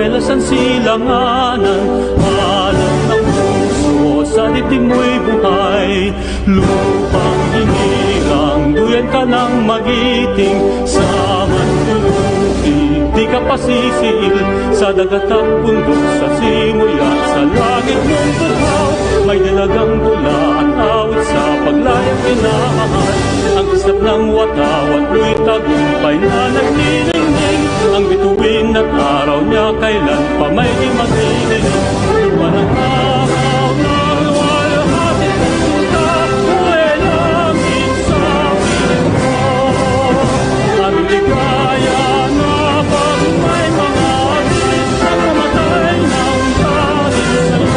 Pwelas ang silanganan, hanap ng puso, sa dibdib mo'y buhay. Lupang hinirang, duyan ka ng magiting, sa manlulupi, di ka pasisiil. Sa dagat at bundok, sa simoy at sa langit mong tughaw, may dalagang bula at awit sa paglayang minamahal. Ang kisap ng watawat mo'y tagumpay na nagniningning, ang bituin at araw niya kailan pa may di magdidinig. Lupa ng araw na luwalhati ng tuta, buhay langit sa piling mo. Aming ligaya na pag may mga atin na mamatay ng dahil sa'yo.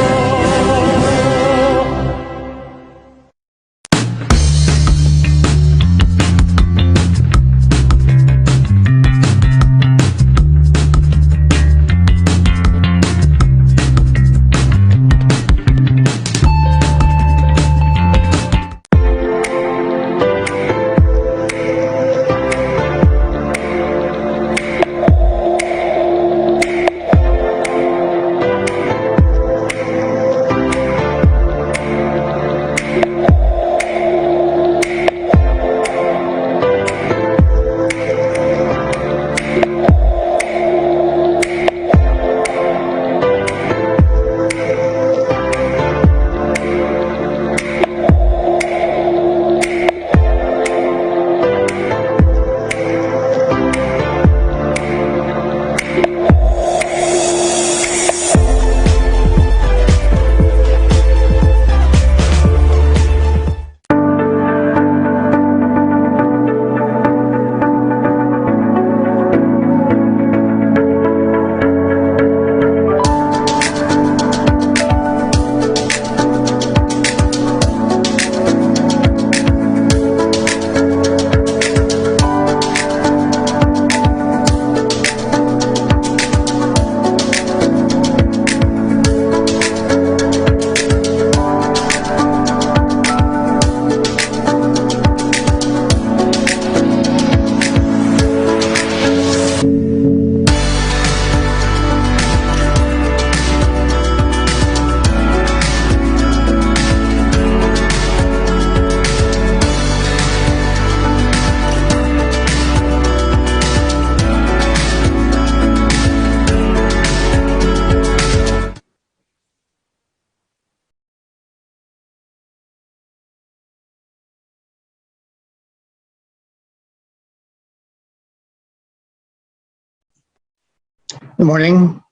Good morning.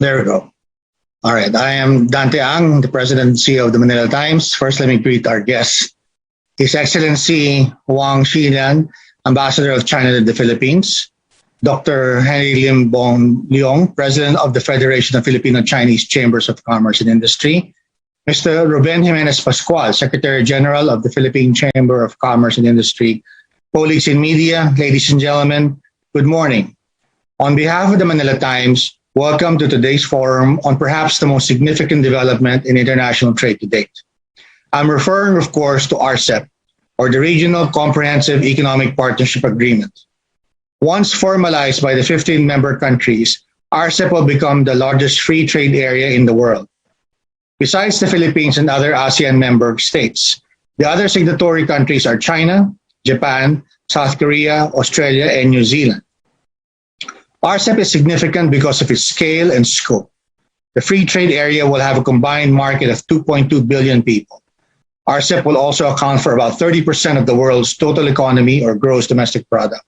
There we go. All right, I am Dante, the President and CEO of the Manila Times. First, let me greet our guests. His Excellency Huang Xilian, Ambassador of China to the Philippines. Dr. Henry Liong, President of the Federation of Filipino Chinese Chambers of Commerce and Industry. Mr. Ruben Pascual, Secretary General of the Philippine Chamber of Commerce and Industry. Colleagues in media, ladies and gentlemen, good morning. On behalf of the Manila Times, welcome to today's forum on perhaps the most significant development in international trade to date. I'm referring, of course, to RCEP, or the Regional Comprehensive Economic Partnership Agreement. Once formalized by the 15 member countries, RCEP will become the largest free trade area in the world. Besides the Philippines and other ASEAN member states, the other signatory countries are China, Japan, South Korea, Australia, and New Zealand. RCEP is significant because of its scale and scope. The free trade area will have a combined market of 2.2 billion people. RCEP will also account for about 30% of the world's total economy or gross domestic product,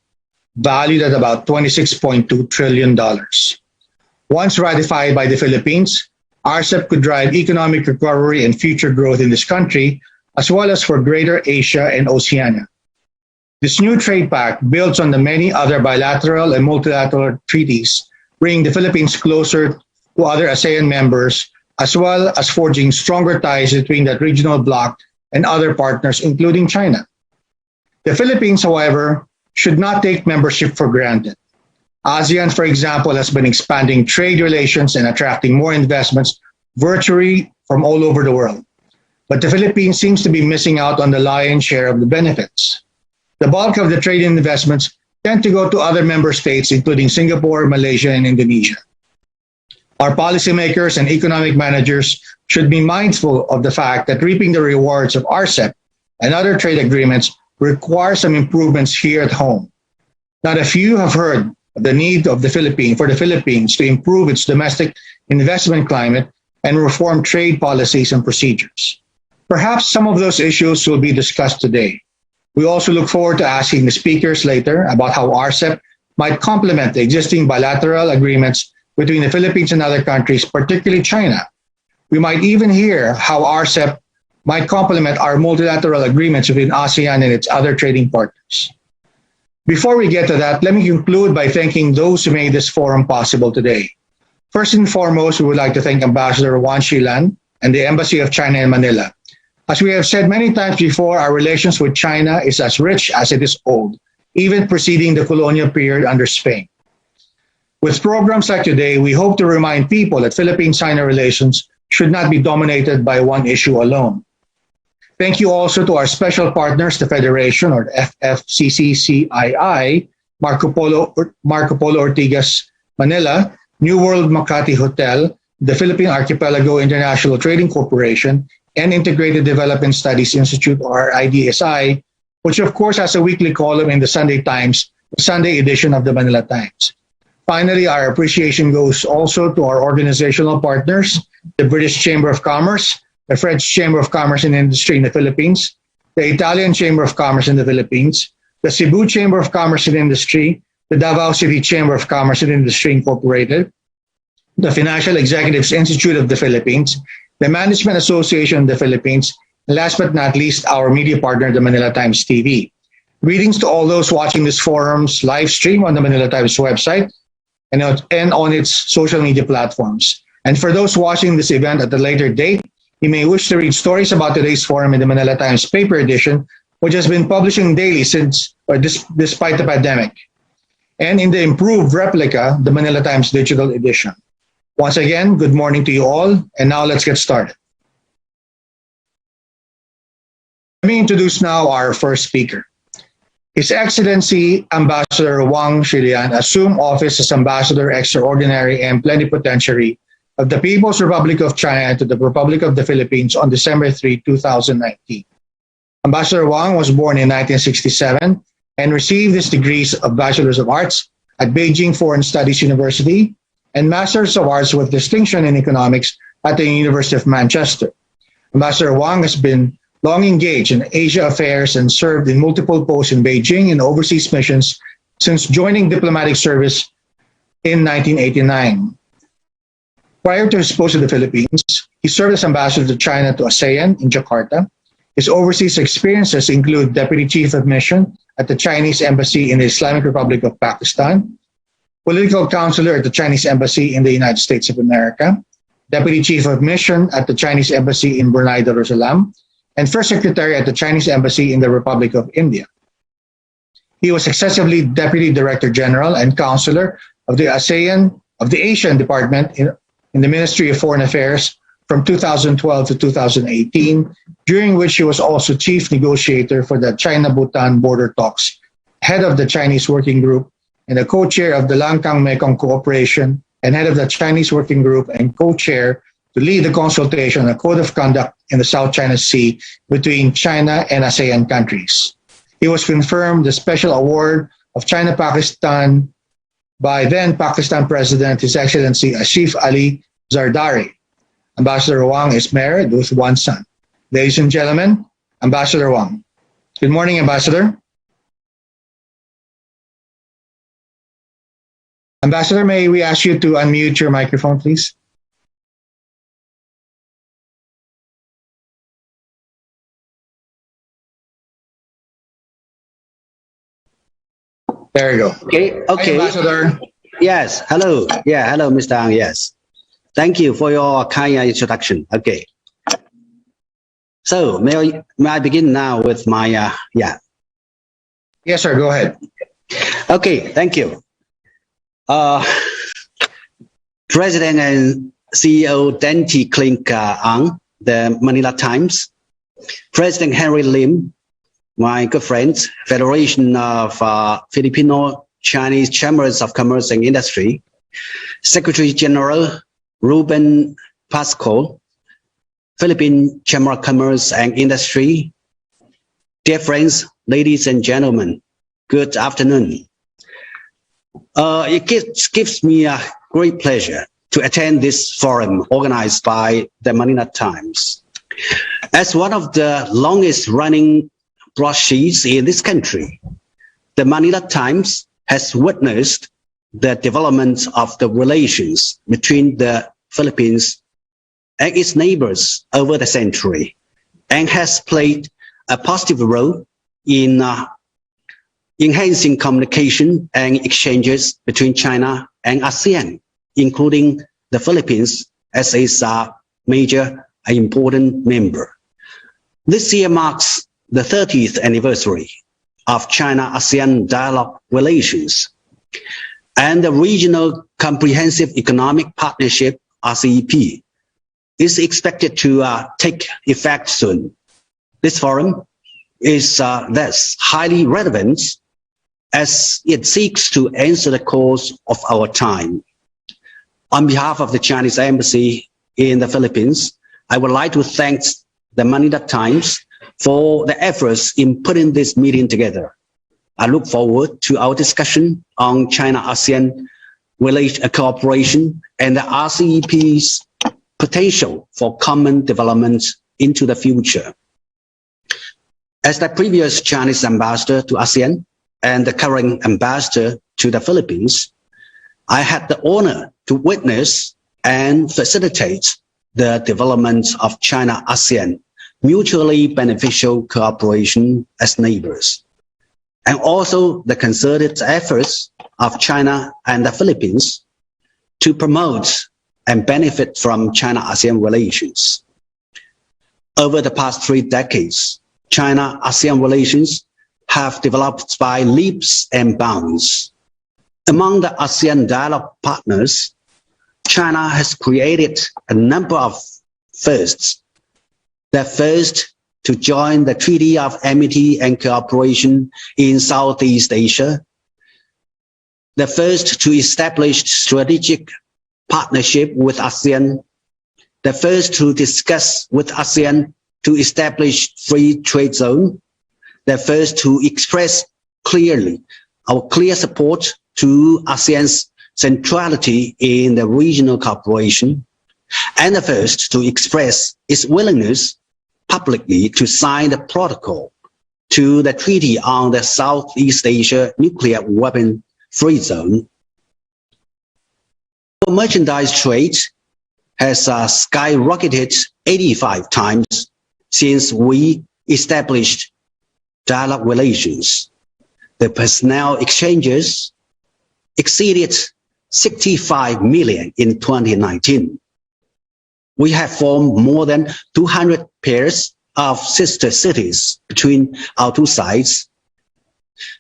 valued at about $26.2 trillion. Once ratified by the Philippines, RCEP could drive economic recovery and future growth in this country, as well as for Greater Asia and Oceania. This new trade pact builds on the many other bilateral and multilateral treaties, bringing the Philippines closer to other ASEAN members, as well as forging stronger ties between that regional bloc and other partners, including China. The Philippines, however, should not take membership for granted. ASEAN, for example, has been expanding trade relations and attracting more investments virtually from all over the world. But the Philippines seems to be missing out on the lion's share of the benefits. The bulk of the trade investments tend to go to other member states, including Singapore, Malaysia, and Indonesia. Our policymakers and economic managers should be mindful of the fact that reaping the rewards of RCEP and other trade agreements require some improvements here at home. Not a few have heard of the need of the Philippines to improve its domestic investment climate and reform trade policies and procedures. Perhaps some of those issues will be discussed today. We also look forward to asking the speakers later about how RCEP might complement the existing bilateral agreements between the Philippines and other countries, particularly China. We might even hear how RCEP might complement our multilateral agreements between ASEAN and its other trading partners. Before we get to that, let me conclude by thanking those who made this forum possible today. First and foremost, we would like to thank Ambassador Huang Xilian and the Embassy of China in Manila. As we have said many times before, our relations with China is as rich as it is old, even preceding the colonial period under Spain. With programs like today, we hope to remind people that Philippine-China relations should not be dominated by one issue alone. Thank you also to our special partners, the Federation, or FFCCCII, Marco Polo Ortigas Manila, New World Makati Hotel, the Philippine Archipelago International Trading Corporation, and Integrated Development Studies Institute, or IDSI, which of course has a weekly column in the Sunday Times, the Sunday edition of the Manila Times. Finally, our appreciation goes also to our organizational partners, the British Chamber of Commerce, the French Chamber of Commerce and Industry in the Philippines, the Italian Chamber of Commerce in the Philippines, the Cebu Chamber of Commerce and Industry, the Davao City Chamber of Commerce and Industry Incorporated, the Financial Executives Institute of the Philippines, the Management Association of the Philippines, and last but not least, our media partner, the Manila Times TV. Greetings to all those watching this forum's live stream on the Manila Times website and on its social media platforms. And for those watching this event at a later date, you may wish to read stories about today's forum in the Manila Times paper edition, which has been publishing daily despite the pandemic, and in the improved replica, the Manila Times digital edition. Once again, good morning to you all, and now let's get started. Let me introduce now our first speaker. His Excellency Ambassador Huang Xilian assumed office as Ambassador Extraordinary and Plenipotentiary of the People's Republic of China to the Republic of the Philippines on December 3, 2019. Ambassador Huang was born in 1967 and received his degrees of Bachelor's of Arts at Beijing Foreign Studies University and Master's of Arts with distinction in Economics at the University of Manchester. Ambassador Huang has been long engaged in Asia affairs and served in multiple posts in Beijing and overseas missions since joining diplomatic service in 1989. Prior to his post in the Philippines, he served as ambassador to China to ASEAN in Jakarta. His overseas experiences include Deputy Chief of Mission at the Chinese Embassy in the Islamic Republic of Pakistan, Political Counselor at the Chinese Embassy in the United States of America, Deputy Chief of Mission at the Chinese Embassy in Brunei Darussalam, and First Secretary at the Chinese Embassy in the Republic of India. He was successively Deputy Director General and Counselor of the Asian Department in the Ministry of Foreign Affairs from 2012 to 2018, during which he was also Chief Negotiator for the China-Bhutan border talks, head of the Chinese Working Group, and a co-chair of the Langkang-Mekong Cooperation, and head of the Chinese Working Group and co-chair to lead the consultation on a code of conduct in the South China Sea between China and ASEAN countries. He was confirmed the Special Award of China-Pakistan by then Pakistan President, His Excellency Asif Ali Zardari. Ambassador Huang is married with one son. Ladies and gentlemen, Ambassador Huang. Good morning, Ambassador. Ambassador, may we ask you to unmute your microphone, please? There you go. Okay. Hi, Ambassador. Yes. Hello. Yeah. Hello, Mr. Ang. Yes. Thank you for your kind introduction. Okay. So may I begin now with my yeah. Yes, sir. Go ahead. Okay. Thank you. President and CEO Dante Klink Ang, the Manila Times, President Henry Lim, my good friends, Federation of Filipino Chinese Chambers of Commerce and Industry, Secretary General Ruben Pascual, Philippine Chamber of Commerce and Industry. Dear friends, ladies and gentlemen, good afternoon. It gives me a great pleasure to attend this forum organized by the Manila Times. As one of the longest running broadsheets in this country, the Manila Times has witnessed the development of the relations between the Philippines and its neighbors over the century, and has played a positive role in enhancing communication and exchanges between China and ASEAN, including the Philippines as its major and important member. This year marks the 30th anniversary of China-ASEAN dialogue relations, and the Regional Comprehensive Economic Partnership, RCEP, is expected to take effect soon. This forum is thus highly relevant as it seeks to answer the calls of our time. On behalf of the Chinese Embassy in the Philippines, I would like to thank the Manila Times for the efforts in putting this meeting together. I look forward to our discussion on China-ASEAN cooperation and the RCEP's potential for common development into the future. As the previous Chinese ambassador to ASEAN and the current ambassador to the Philippines, I had the honor to witness and facilitate the development of China-ASEAN mutually beneficial cooperation as neighbors, and also the concerted efforts of China and the Philippines to promote and benefit from China-ASEAN relations. Over the past 3 decades, China-ASEAN relations have developed by leaps and bounds. Among the ASEAN dialogue partners, China has created a number of firsts. The first to join the Treaty of Amity and Cooperation in Southeast Asia, the first to establish strategic partnership with ASEAN, the first to discuss with ASEAN to establish free trade zone, the first to express clearly our clear support to ASEAN's centrality in the regional cooperation, and the first to express its willingness publicly to sign the protocol to the Treaty on the Southeast Asia Nuclear Weapon Free Zone. Our merchandise trade has skyrocketed 85 times since we established dialogue relations. The personnel exchanges exceeded 65 million in 2019. We have formed more than 200 pairs of sister cities between our two sides.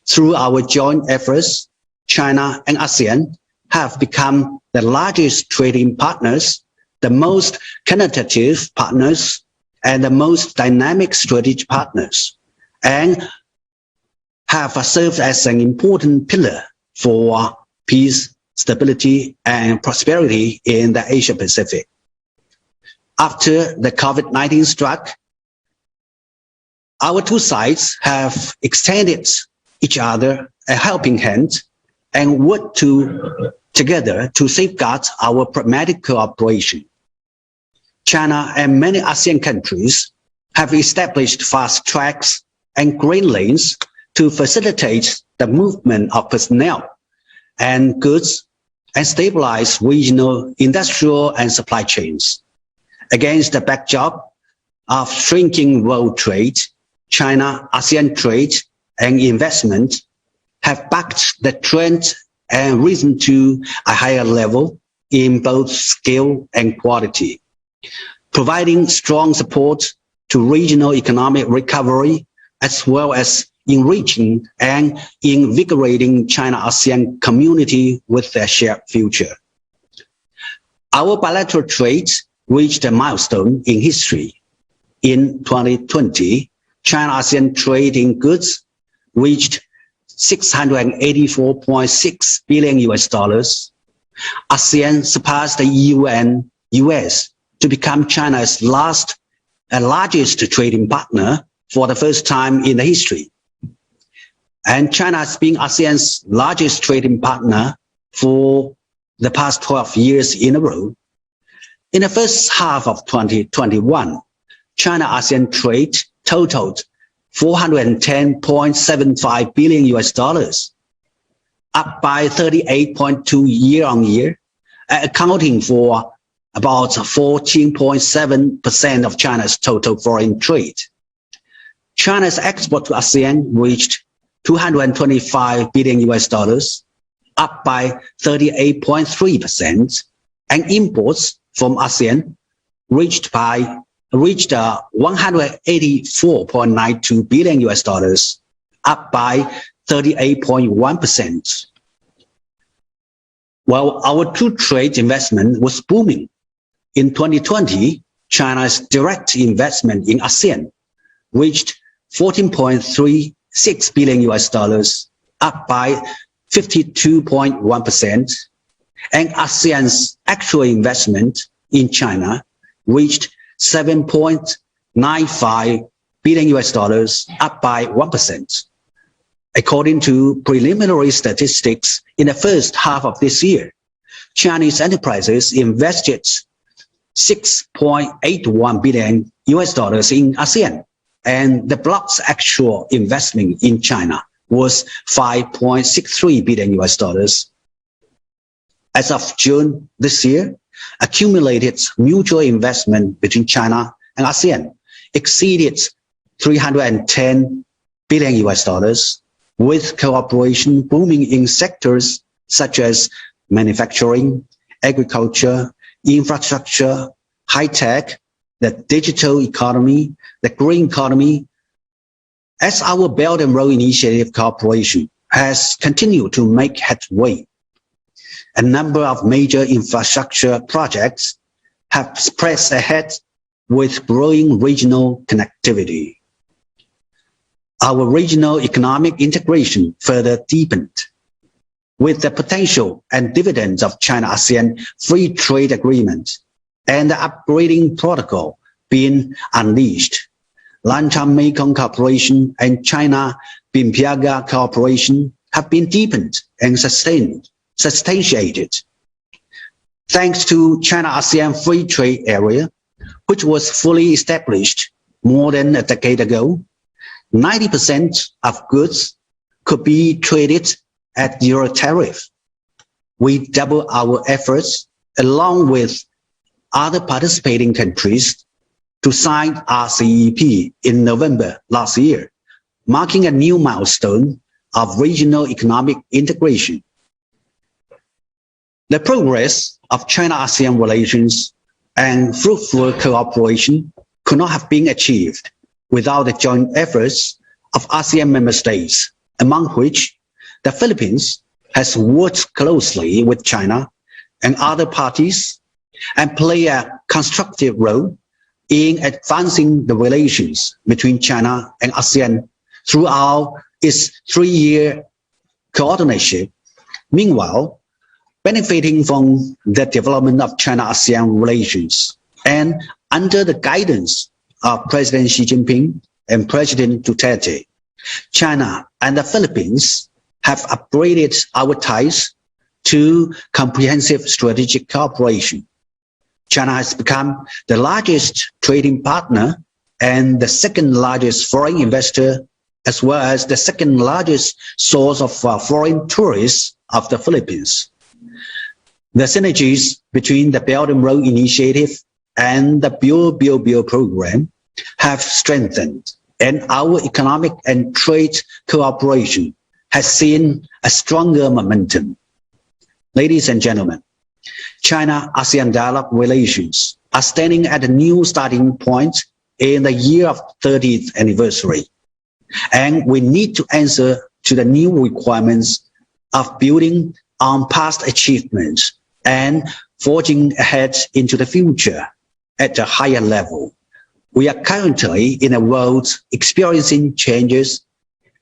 Through our joint efforts, China and ASEAN have become the largest trading partners, the most competitive partners, and the most dynamic strategic partners, and have served as an important pillar for peace, stability, and prosperity in the Asia Pacific. After the COVID-19 struck, our two sides have extended each other a helping hand and worked together to safeguard our pragmatic cooperation. China and many ASEAN countries have established fast tracks and green lanes to facilitate the movement of personnel and goods and stabilize regional industrial and supply chains. Against the backdrop of shrinking world trade, China-ASEAN trade and investment have backed the trend and risen to a higher level in both scale and quality, providing strong support to regional economic recovery as well as enriching and invigorating China-ASEAN community with their shared future. Our bilateral trade reached a milestone in history. In 2020, China-ASEAN trade in goods reached $684.6 billion US. ASEAN surpassed the EU and US to become China's largest trading partner for the first time in the history. And China has been ASEAN's largest trading partner for the past 12 years in a row. In the first half of 2021, China-ASEAN trade totaled $410.75 billion US, up by 38.2% year-on-year, accounting for about 14.7% of China's total foreign trade. China's export to ASEAN reached $225 billion US, up by 38.3%, and imports from ASEAN reached $184.92 billion US, up by 38.1%. While our true trade investment was booming, in 2020, China's direct investment in ASEAN reached $14.36 billion US, up by 52.1%, and ASEAN's actual investment in China reached $7.95 billion US, up by 1%. According to preliminary statistics, in the first half of this year, Chinese enterprises invested $6.81 billion US in ASEAN, and the bloc's actual investment in China was $5.63 billion US. As of June this year, accumulated mutual investment between China and ASEAN exceeded $310 billion US, with cooperation booming in sectors such as manufacturing, agriculture, infrastructure, high-tech, the digital economy, the green economy. As our Belt and Road Initiative cooperation has continued to make headway, a number of major infrastructure projects have pressed ahead with growing regional connectivity. Our regional economic integration further deepened, with the potential and dividends of China-ASEAN Free Trade Agreement and the upgrading protocol being unleashed. Lanchan-Mekong cooperation and China-Bimpiaga cooperation have been deepened and substantiated. Thanks to China-ASEAN Free Trade Area, which was fully established more than a decade ago, 90% of goods could be traded at zero tariff. We doubled our efforts along with other participating countries to sign RCEP in November last year, marking a new milestone of regional economic integration. The progress of China-ASEAN relations and fruitful cooperation could not have been achieved without the joint efforts of ASEAN member states, among which the Philippines has worked closely with China and other parties and play a constructive role in advancing the relations between China and ASEAN throughout its 3-year coordination. Meanwhile, benefiting from the development of China-ASEAN relations and under the guidance of President Xi Jinping and President Dante, China and the Philippines have upgraded our ties to comprehensive strategic cooperation. China has become the largest trading partner and the second largest foreign investor, as well as the second largest source of foreign tourists of the Philippines. The synergies between the Belt and Road Initiative and the Build program have strengthened, and our economic and trade cooperation has seen a stronger momentum. Ladies and gentlemen, China-ASEAN dialogue relations are standing at a new starting point in the year of 30th anniversary, and we need to answer to the new requirements of building on past achievements and forging ahead into the future at a higher level. We are currently in a world experiencing changes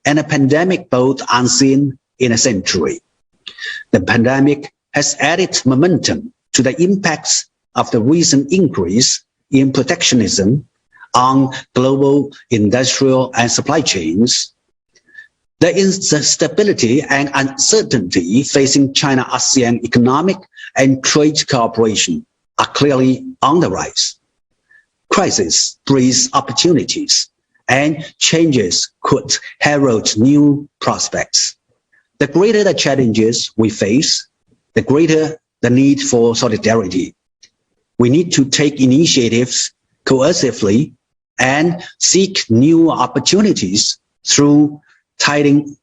and a pandemic both unseen in a century. The pandemic has added momentum to the impacts of the recent increase in protectionism on global industrial and supply chains. The instability and uncertainty facing China-ASEAN economic and trade cooperation are clearly on the rise. Crisis breeds opportunities, and changes could herald new prospects. The greater the challenges we face, the greater the need for solidarity. We need to take initiatives coercively and seek new opportunities through tiding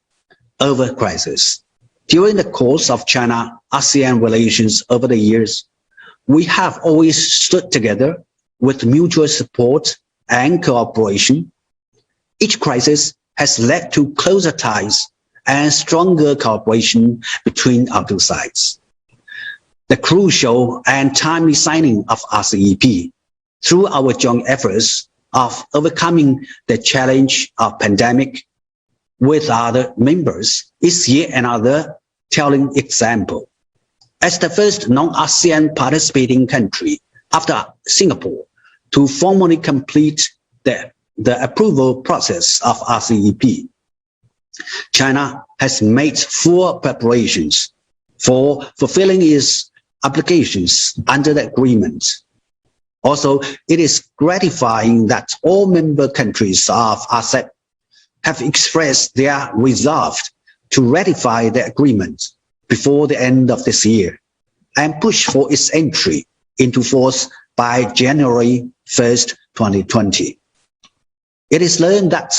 over crisis. During the course of China-ASEAN relations over the years, we have always stood together with mutual support and cooperation. Each crisis has led to closer ties and stronger cooperation between our two sides. The crucial and timely signing of RCEP through our joint efforts of overcoming the challenge of pandemic with other members is yet another telling example. As the first non-ASEAN participating country after Singapore to formally complete the approval process of RCEP, China has made full preparations for fulfilling its obligations under the agreement. Also, it is gratifying that all member countries of RCEP have expressed their resolve to ratify the agreement before the end of this year and push for its entry into force by January 1st, 2020. It is learned that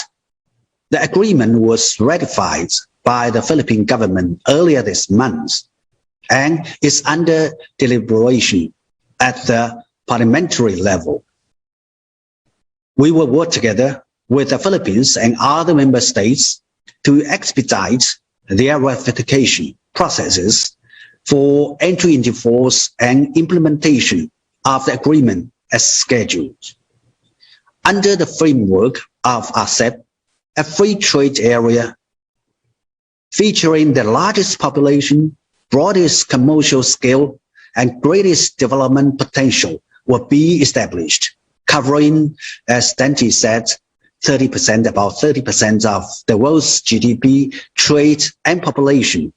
the agreement was ratified by the Philippine government earlier this month and is under deliberation at the parliamentary level. We will work together with the Philippines and other member states to expedite their ratification processes for entry into force and implementation of the agreement as scheduled. Under the framework of RCEP, a free trade area featuring the largest population, broadest commercial scale, and greatest development potential will be established, covering, as Dante said, about 30% of the world's GDP, trade, and population.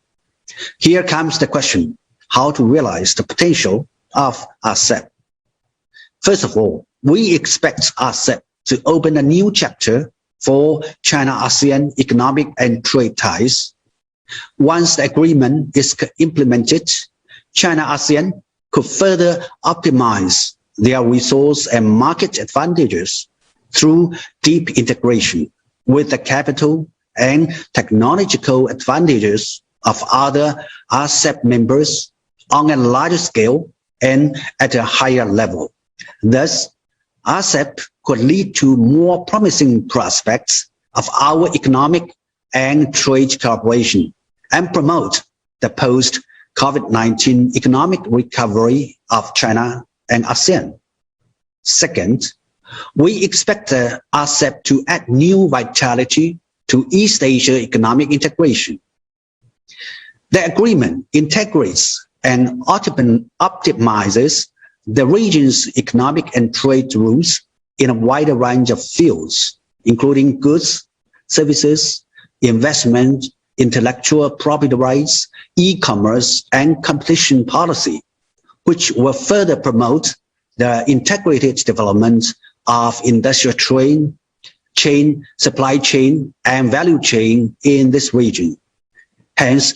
Here comes the question, how to realize the potential of RCEP. First of all, we expect RCEP to open a new chapter for China-ASEAN economic and trade ties. Once the agreement is implemented, China-ASEAN could further optimize their resource and market advantages through deep integration with the capital and technological advantages of other RCEP members on a larger scale and at a higher level. Thus, RCEP could lead to more promising prospects of our economic and trade cooperation and promote the post-COVID-19 economic recovery of China and ASEAN. Second, we expect the RCEP to add new vitality to East Asia economic integration. The agreement integrates and optimizes the region's economic and trade routes in a wider range of fields, including goods, services, investment, intellectual property rights, e-commerce, and competition policy, which will further promote the integrated development of industrial chain, supply chain, and value chain in this region. Hence,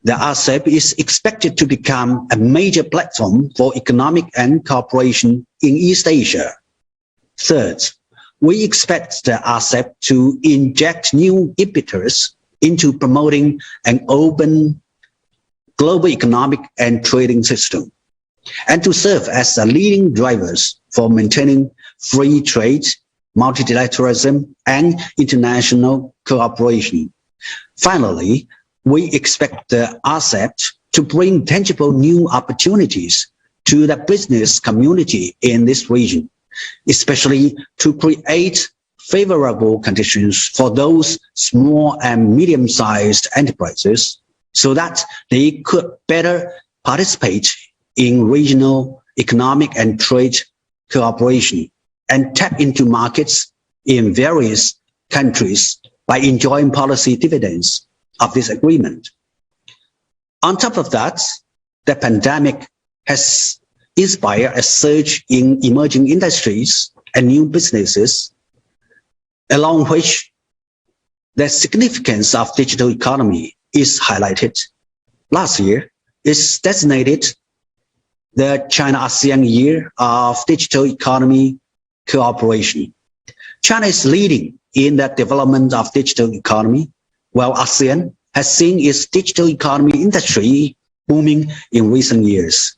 the RCEP is expected to become a major platform for economic and cooperation in East Asia. Third, we expect the RCEP to inject new impetus into promoting an open global economic and trading system, and to serve as the leading drivers for maintaining free trade, multilateralism, and international cooperation. Finally, we expect the RCEP to bring tangible new opportunities to the business community in this region especially to create favorable conditions for those small and medium-sized enterprises so that they could better participate in regional economic and trade cooperation and tap into markets in various countries by enjoying policy dividends of this agreement. On top of that, the pandemic has inspired a surge in emerging industries and new businesses, along which the significance of digital economy is highlighted. Last year is designated the China-ASEAN Year of Digital Economy Cooperation. China is leading in the development of digital economy, while ASEAN has seen its digital economy industry booming in recent years.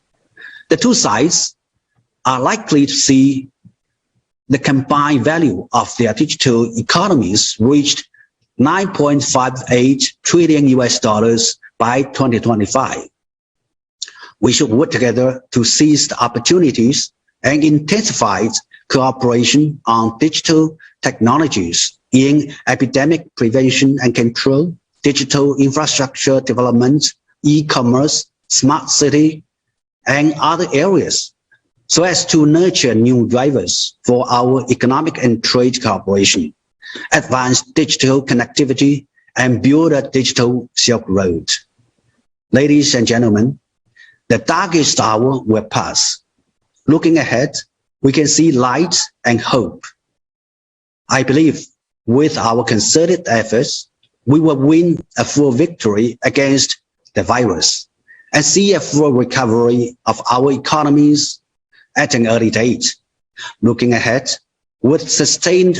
The two sides are likely to see the combined value of their digital economies reached 9.58 trillion US dollars by 2025. We should work together to seize the opportunities and intensify cooperation on digital technologies in epidemic prevention and control, digital infrastructure development, e-commerce, smart city, and other areas, so as to nurture new drivers for our economic and trade cooperation, advance digital connectivity, and build a digital Silk Road. Ladies and gentlemen, the darkest hour will pass. Looking ahead, we can see light and hope. I believe with our concerted efforts, we will win a full victory against the virus and see a full recovery of our economies at an early date. Looking ahead, with sustaining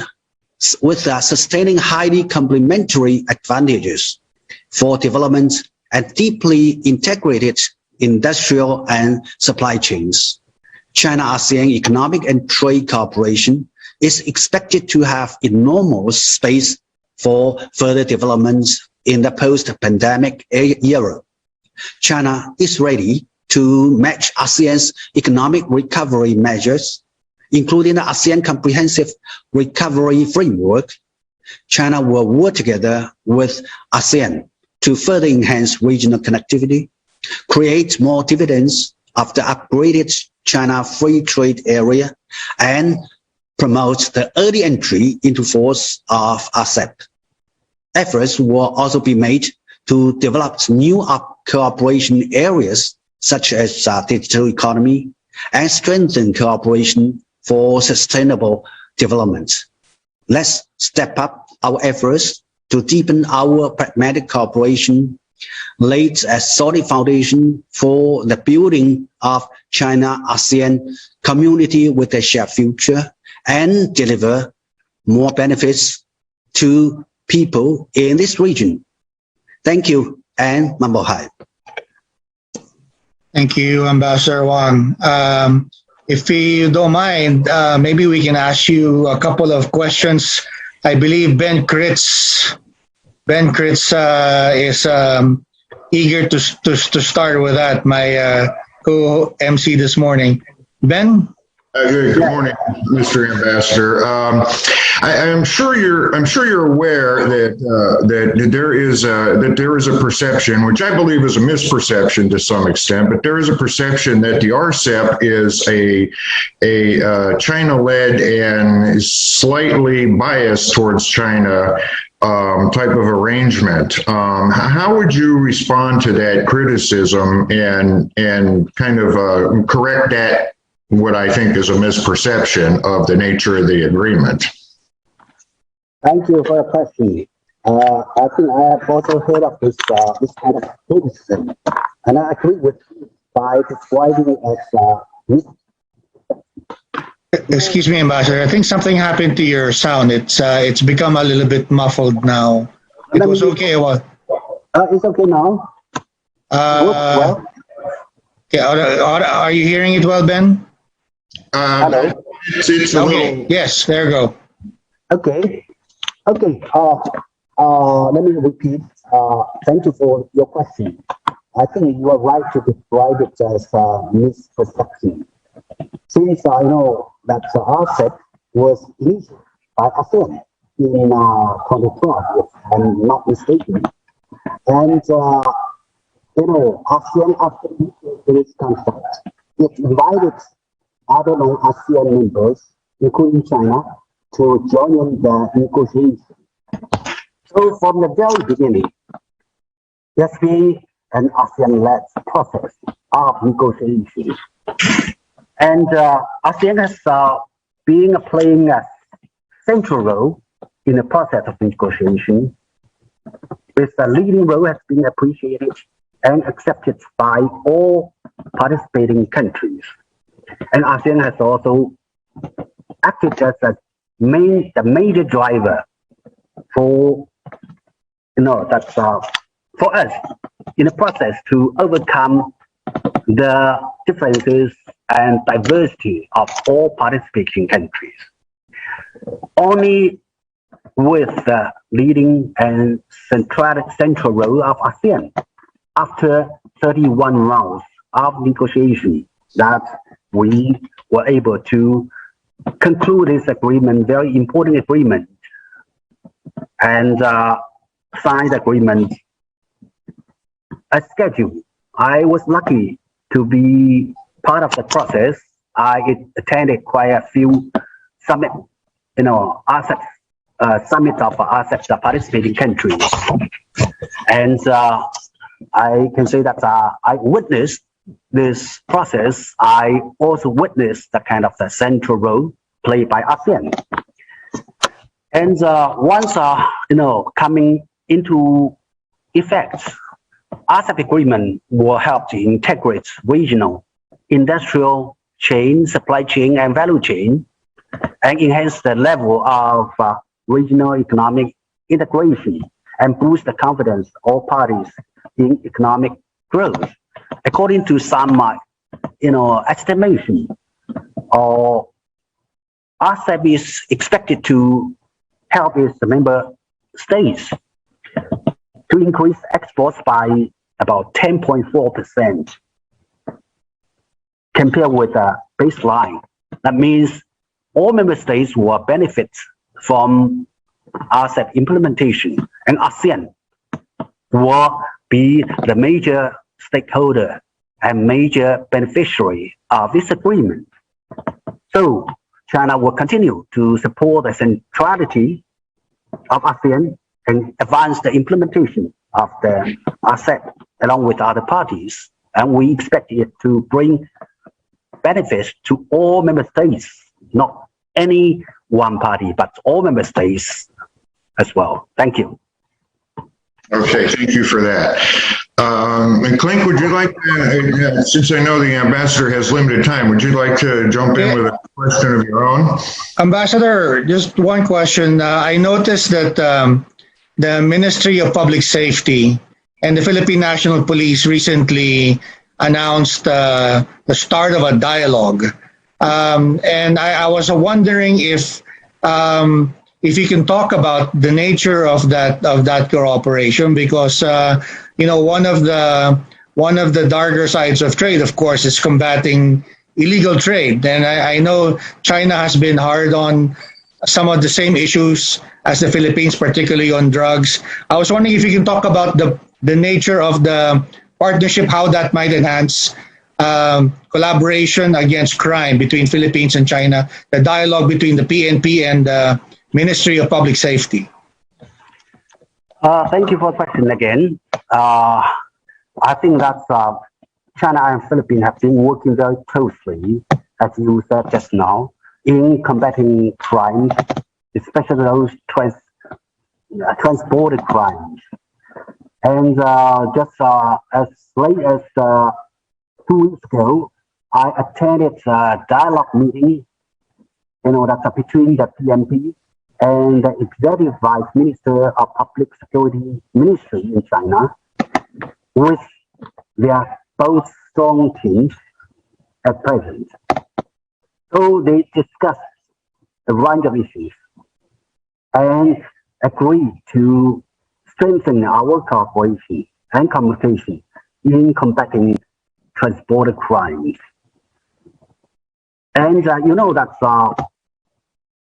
highly complementary advantages for development and deeply integrated industrial and supply chains, China-ASEAN economic and trade cooperation is expected to have enormous space for further development in the post-pandemic era. China is ready to match ASEAN's economic recovery measures, including the ASEAN Comprehensive Recovery Framework. China will work together with ASEAN to further enhance regional connectivity, create more dividends of the upgraded China Free Trade Area, and promote the early entry into force of RCEP. Efforts will also be made to develop new cooperation areas such as digital economy and strengthen cooperation for sustainable development. Let's step up our efforts to deepen our pragmatic cooperation, lay a solid foundation for the building of China-ASEAN community with a shared future, and deliver more benefits to people in this region. Thank you, and Mambohai. Thank you, Ambassador Huang. If you don't mind, maybe we can ask you a couple of questions. I believe Ben Kritz is eager to start with that, my co-MC this morning. Ben? Good morning, Mr. Ambassador. I'm sure you're aware that there is a perception, which I believe is a misperception to some extent, but there is a perception that the RCEP is a China-led and slightly biased towards China type of arrangement. How would you respond to that criticism and kind of correct that, what I think is a misperception of the nature of the agreement? Thank you for your question. I think I have also heard of this kind of criticism, and I agree with you by describing it as Excuse me, Ambassador. I think something happened to your sound. It's become a little bit muffled now. It was okay. It's okay now. Well? Yeah. Are you hearing it well, Ben? Hello. It's Okay. Yes. There you go. Okay. Let me repeat. Thank you for your question. I think you are right to describe it as misperception. Since I know that the RCEP was initiated by ASEAN in 2012, if I'm not mistaken, and ASEAN after this concept, it invited other non-ASEAN members, including China, to join in the negotiations. So from the very beginning, there's been an ASEAN-led process of negotiations. And ASEAN has been playing a central role in the process of negotiation, with a leading role has been appreciated and accepted by all participating countries. And ASEAN has also acted as the major driver for, for us in the process to overcome the differences and diversity of all participating countries. Only with the leading and central role of ASEAN, after 31 rounds of negotiation, that we were able to conclude this agreement, very important agreement, and sign the agreement as scheduled. I was lucky to be part of the process. I attended quite a few summit, ASEP summit of ASEP participating countries, and I can say that I witnessed this process. I also witnessed the kind of the central role played by ASEAN. And once coming into effect, RCEP agreement will help to integrate regional industrial chain, supply chain, and value chain, and enhance the level of regional economic integration and boost the confidence of all parties in economic growth. According to some, estimation, RCEP is expected to help its member states to increase exports by about 10.4% compared with the baseline. That means all member states will benefit from RCEP implementation, and ASEAN will be the major stakeholder and major beneficiary of this agreement. So China will continue to support the centrality of ASEAN and advance the implementation of the RCEP along with other parties. And we expect it to bring benefits to all member states, not any one party, but all member states as well. Thank you. Okay, thank you for that. And Klink, would you like to, since I know the ambassador has limited time, would you like to jump in with a question of your own? Ambassador, just one question. I noticed that the Ministry of Public Safety and the Philippine National Police recently announced the start of a dialogue. And I was wondering if you can talk about the nature of that cooperation, because one of the darker sides of trade, of course, is combating illegal trade. And I know China has been hard on some of the same issues as the Philippines, particularly on drugs. I was wondering if you can talk about the nature of the partnership, how that might enhance collaboration against crime between Philippines and China, the dialogue between the PNP and the Ministry of Public Safety. Thank you for the question again. I think that China and Philippines have been working very closely, as you said just now, in combating crime, especially those transported crimes. And just as late as 2 weeks ago, I attended a dialogue meeting, that's between the PNP and the Executive Vice Minister of Public Security Ministry in China, with their both strong teams at present. So they discussed a range of issues and agreed to strengthen our cooperation and communication in combating transported crimes. And you know that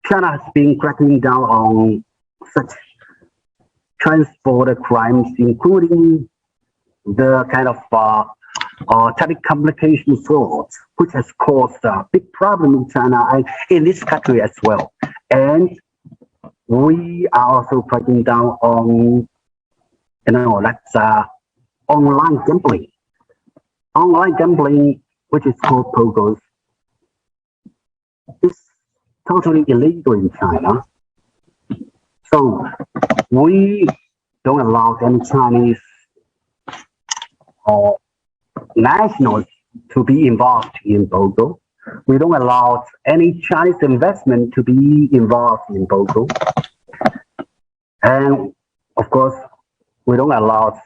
China has been cracking down on such transborder crimes, including the kind of telecommunication fraud, which has caused a big problem in China and in this country as well. And we are also cracking down on, online gambling. Online gambling, which is called pogos, is totally illegal in China. So we don't allow any Chinese or nationals to be involved in pogo. We don't allow any Chinese investment to be involved in pogo. And of course, we don't allow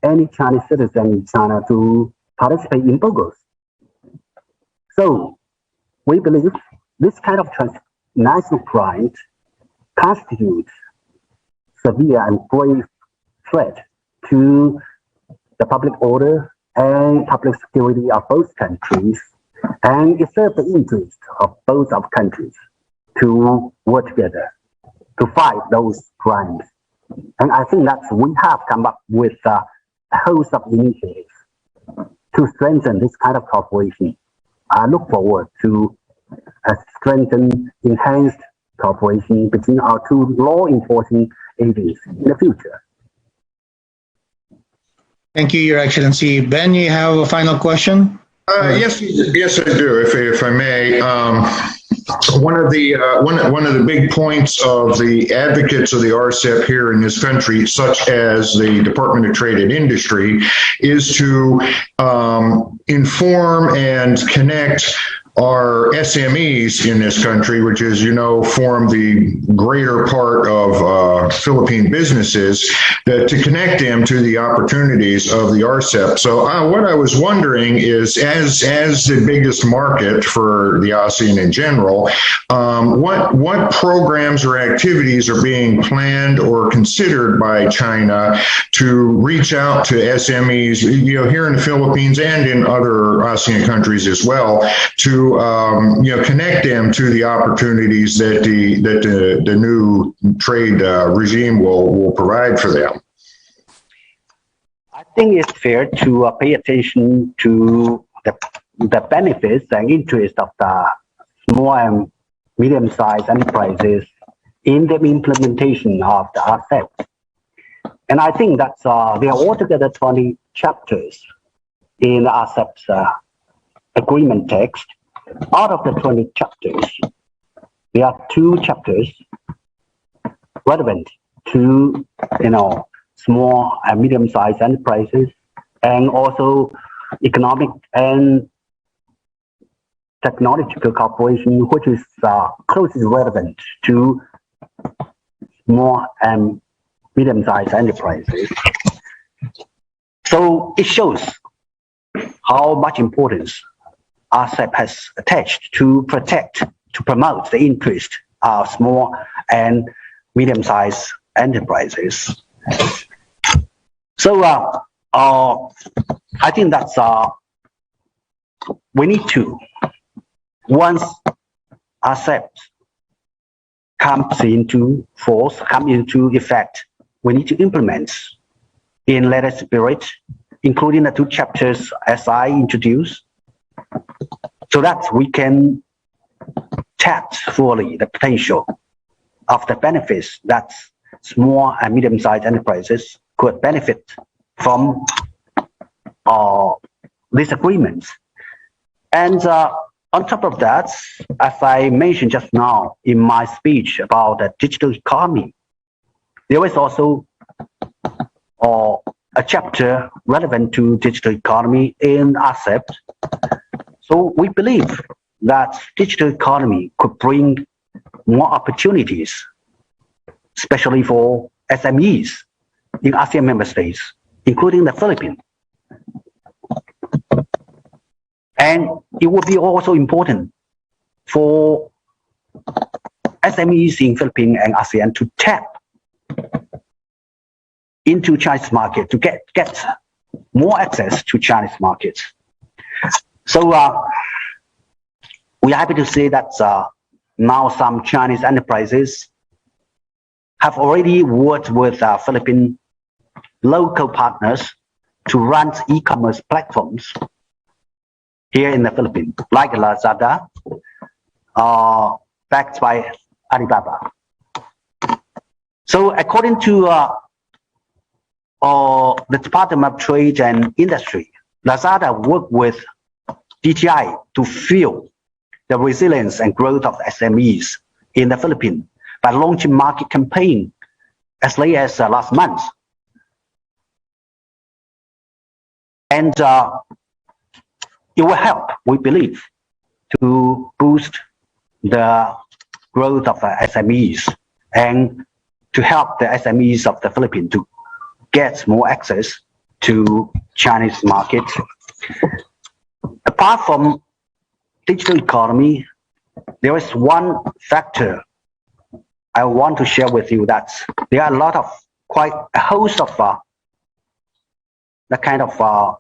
any Chinese citizen in China to participate in pogos. So we believe this kind of transnational crime constitutes severe and grave threat to the public order and public security of both countries, and it serves the interest of both of countries to work together to fight those crimes. And I think that we have come up with a host of initiatives to strengthen this kind of cooperation. I look forward to a strengthened, enhanced cooperation between our two law enforcement agencies in the future. Thank you, Your Excellency. Ben, you have a final question? Yes, I do. If I may, one of the big points of the advocates of the RCEP here in this country, such as the Department of Trade and Industry, is to inform and connect our SMEs in this country, which is, form the greater part of Philippine businesses, that to connect them to the opportunities of the RCEP. So what I was wondering is, as the biggest market for the ASEAN in general, what programs or activities are being planned or considered by China to reach out to SMEs, here in the Philippines and in other ASEAN countries as well, to connect them to the opportunities that the new trade regime will provide for them? I think it's fair to pay attention to the benefits and interest of the small and medium-sized enterprises in the implementation of the RCEP. And I think that there are altogether 20 chapters in the RCEP's agreement text. Out of the 20 chapters, there are 2 chapters relevant to, small and medium-sized enterprises, and also economic and technological cooperation, which is closely relevant to small and medium-sized enterprises. So it shows how much importance RCEP has attached to promote the interest of small and medium-sized enterprises. So I think that's we need to, once RCEP comes into force, come into effect, we need to implement in letter spirit, including the 2 chapters as I introduced, so that we can tap fully the potential of the benefits that small and medium-sized enterprises could benefit from these agreements. And on top of that, as I mentioned just now in my speech about the digital economy, there is also a chapter relevant to digital economy in RCEP. So we believe that digital economy could bring more opportunities, especially for SMEs in ASEAN member states, including the Philippines. And it would be also important for SMEs in Philippines and ASEAN to tap into Chinese market, to get more access to Chinese markets. So we're happy to say that now some Chinese enterprises have already worked with Philippine local partners to run e-commerce platforms here in the Philippines, like Lazada, backed by Alibaba. So according to the Department of Trade and Industry, Lazada worked with DTI to fuel the resilience and growth of SMEs in the Philippines by launching market campaign as late as last month. And it will help, we believe, to boost the growth of SMEs and to help the SMEs of the Philippines to get more access to Chinese market. Apart from digital economy, there is one factor I want to share with you, that there are a lot of, quite a host of the kind of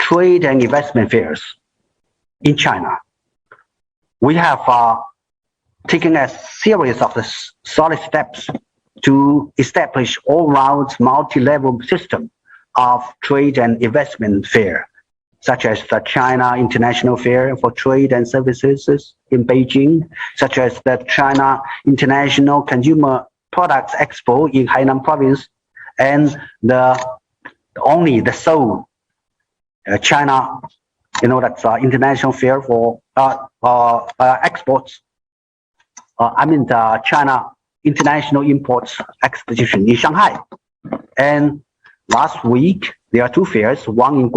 trade and investment fairs in China. We have taken a series of solid steps to establish all-round multi-level system of trade and investment fair, such as the China International Fair for Trade and Services in Beijing, such as the China International Consumer Products Expo in Hainan Province, and the Seoul China, that's International Fair for exports. The China International Imports Exposition in Shanghai. And last week, there are two fairs, one in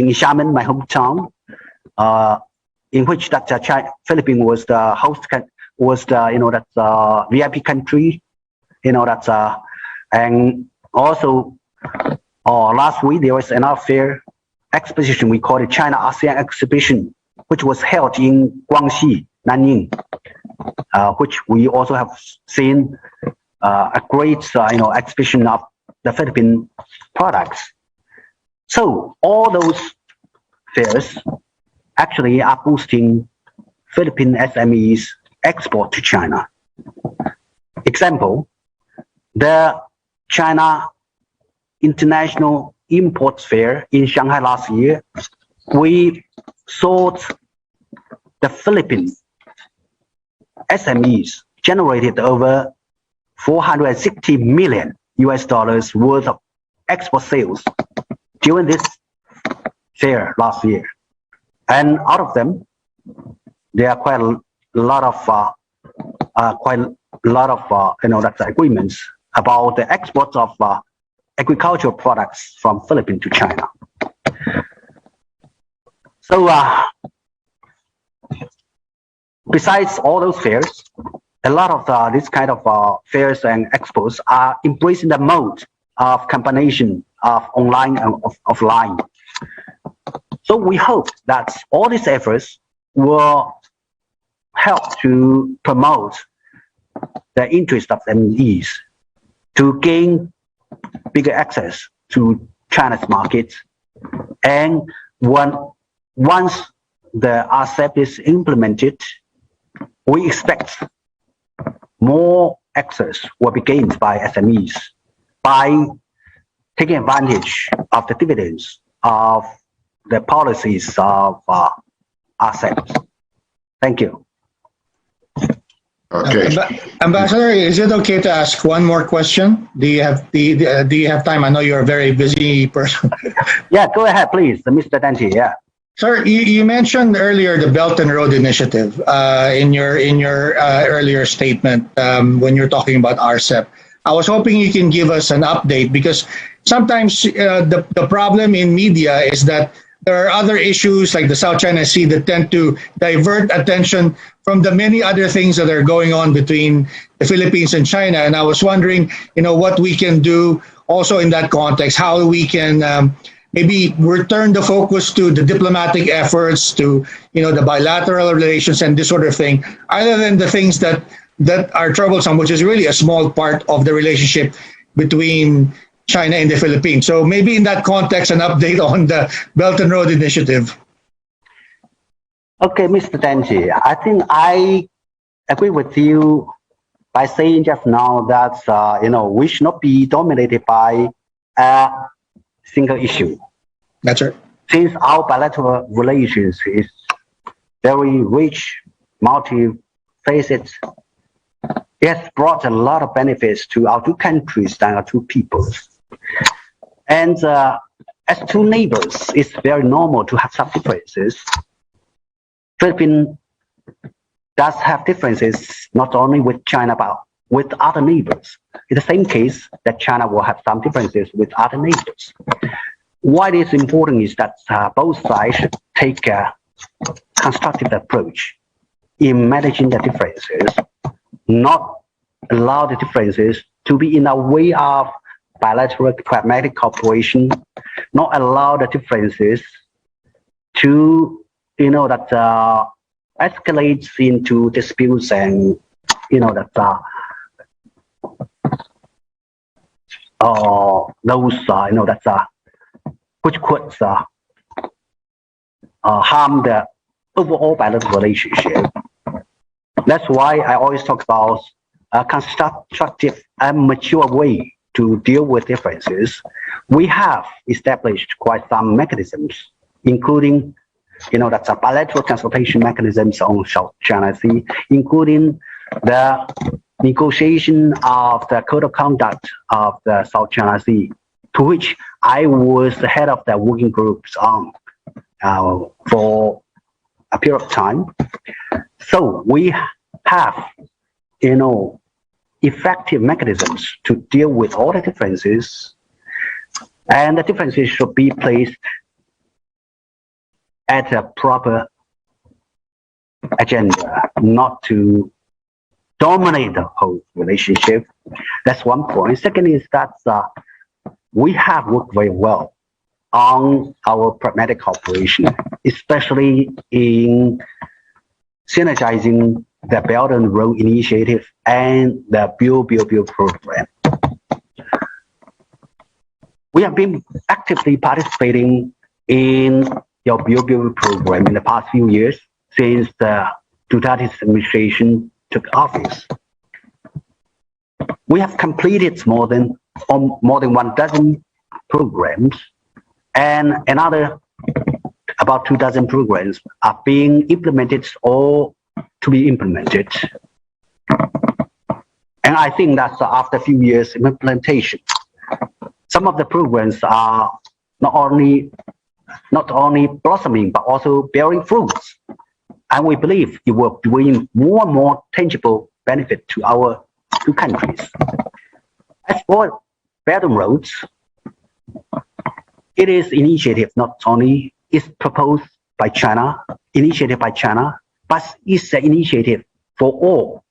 Xiamen, my hometown, in which Philippines was the host, VIP country, and also last week there was another fair exposition, we call it CHINA-ASEAN exhibition, which was held in Guangxi, Nanning, which we also have seen a great exhibition of the Philippine products. So all those fairs actually are boosting Philippine SMEs export to China. Example, the China International Imports Fair in Shanghai last year, we saw the Philippine SMEs generated over $460 million worth of export sales during this fair last year. And out of them, there are quite a lot of agreements about the exports of agricultural products from Philippines to China. So besides all those fairs, a lot of this kind of fairs and expos are embracing the mode of combination of online and offline. So we hope that all these efforts will help to promote the interest of SMEs to gain bigger access to China's market. And once the RCEP is implemented, we expect more access will be gained by SMEs by taking advantage of the dividends of the policies of RCEP. Thank you. Okay. Ambassador, is it okay to ask one more question? Do you have time? I know you're a very busy person. Yeah, go ahead, please, Mr. Dante. Yeah. Sir, you mentioned earlier the Belt and Road Initiative in your earlier statement when you're talking about RCEP. I was hoping you can give us an update, because sometimes the problem in media is that there are other issues like the South China Sea that tend to divert attention from the many other things that are going on between the Philippines and China. And I was wondering, what we can do also in that context, how we can maybe return the focus to the diplomatic efforts, to the bilateral relations and this sort of thing, other than the things that are troublesome, which is really a small part of the relationship between China and the Philippines. So maybe in that context, an update on the Belt and Road Initiative. Okay, Mr. Dante, I think I agree with you by saying just now that, we should not be dominated by a single issue. That's right. Since our bilateral relations is very rich, multi-faceted, it has brought a lot of benefits to our two countries and our two peoples. And as two neighbors, it's very normal to have some differences. Philippines does have differences not only with China but with other neighbors. In the same case that China will have some differences with other neighbors. Why it is important is that both sides should take a constructive approach in managing the differences, not allow the differences to be in a way of bilateral pragmatic cooperation, not allow the differences to, escalates into disputes and, which could harm the overall bilateral relationship. That's why I always talk about a constructive and mature way to deal with differences. We have established quite some mechanisms, including, bilateral consultation mechanisms on South China Sea, including the negotiation of the code of conduct of the South China Sea, to which I was the head of the working groups on for a period of time. So we have, effective mechanisms to deal with all the differences, and the differences should be placed at a proper agenda, not to dominate the whole relationship. That's one point. Second is that we have worked very well on our pragmatic cooperation, especially in synergizing the Belt and Road Initiative and the Build program. We have been actively participating in your Build program in the past few years since the Dante administration took office. We have completed more than 1,000 programs, and another about 2,000 programs are being implemented or to be implemented. And I think that after a few years of implementation, some of the programs are not only blossoming but also bearing fruits. And we believe it will bring more and more tangible benefit to our two countries. As for Belt and Roads, it is initiative not only is proposed by China, initiated by China, but it's an initiative for all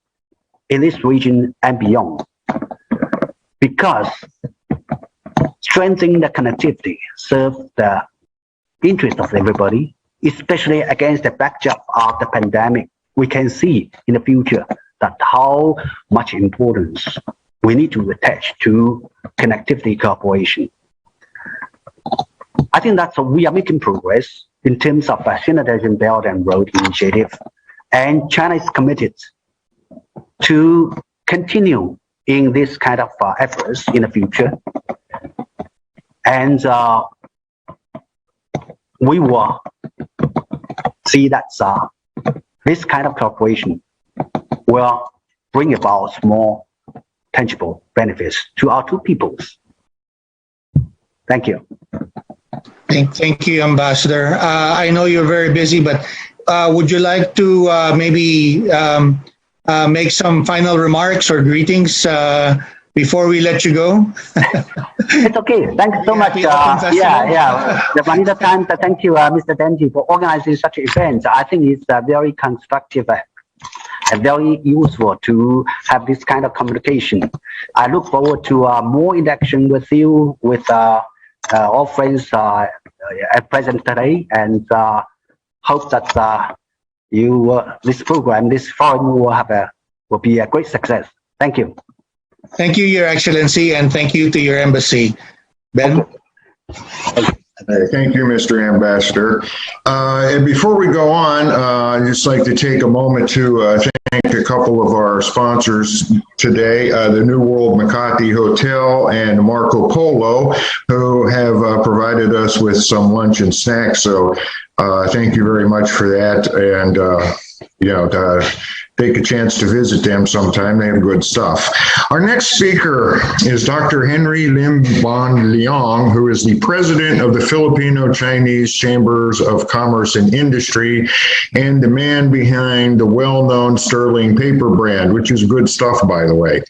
in this region and beyond. Because strengthening the connectivity serves the interest of everybody, especially against the backdrop of the pandemic. We can see in the future that how much importance we need to attach to connectivity cooperation. I think that we are making progress in terms of synergizing Belt and Road Initiative, and China is committed to continue in this kind of efforts in the future. And we will see that this kind of cooperation will bring about more tangible benefits to our two peoples. Thank you. Thank you, Ambassador. I know you're very busy, but would you like to maybe make some final remarks or greetings before we let you go? It's okay. Thank you so much. The Manila Times, thank you, Mr. Dante, for organizing such an event. I think it's very constructive and very useful to have this kind of communication. I look forward to more interaction with you, with all friends at present today, and hope that this program, this forum will be a great success. Thank you. Thank you, Your Excellency, and thank you to your embassy. Ben? Thank you, Mr. Ambassador. And before we go on, I'd just like to take a moment to thank a couple of our sponsors today, the New World Makati Hotel and Marco Polo, who have provided us with some lunch and snacks. So thank you very much for that. And, take a chance to visit them sometime. They have good stuff. Our next speaker is Dr. Henry Lim Bon Liong, who is the president of the Filipino Chinese Chambers of Commerce and Industry and the man behind the well-known Sterling paper brand, which is good stuff, by the way.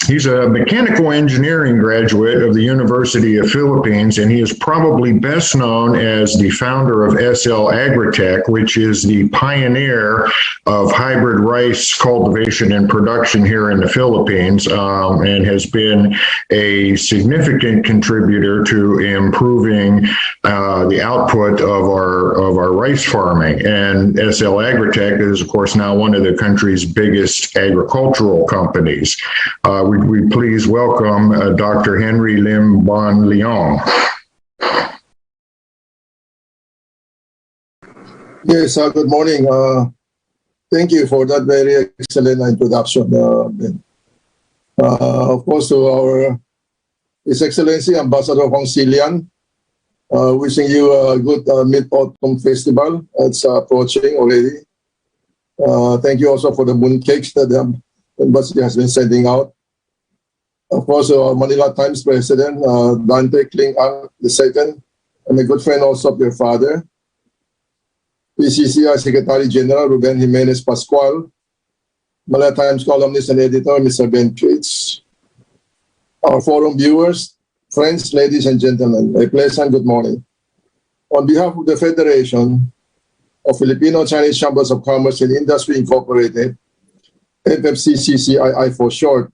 He's a mechanical engineering graduate of the University of Philippines, and he is probably best known as the founder of SL Agritech, which is the pioneer of hybrid rice cultivation and production here in the Philippines, and has been a significant contributor to improving the output of our rice farming. And SL Agritech is, of course, now one of the country's biggest agricultural companies. We please welcome Dr. Henry Lim Bon Liong. Yes, good morning. Thank you for that very excellent introduction. Of course, to His Excellency Ambassador Huang Xilian, wishing you a good Mid-Autumn Festival. It's approaching already. Thank you also for the mooncakes that the embassy has been sending out. Of course, Manila Times President, Dante, Klink II, and a good friend also of your father. PCCI Secretary General Ruben Jimenez Pascual, Manila Times columnist and editor, Mr. Ben Cates. Our forum viewers, friends, ladies and gentlemen, a pleasant good morning. On behalf of the Federation of Filipino Chinese Chambers of Commerce and Industry Incorporated, FFCCCII for short,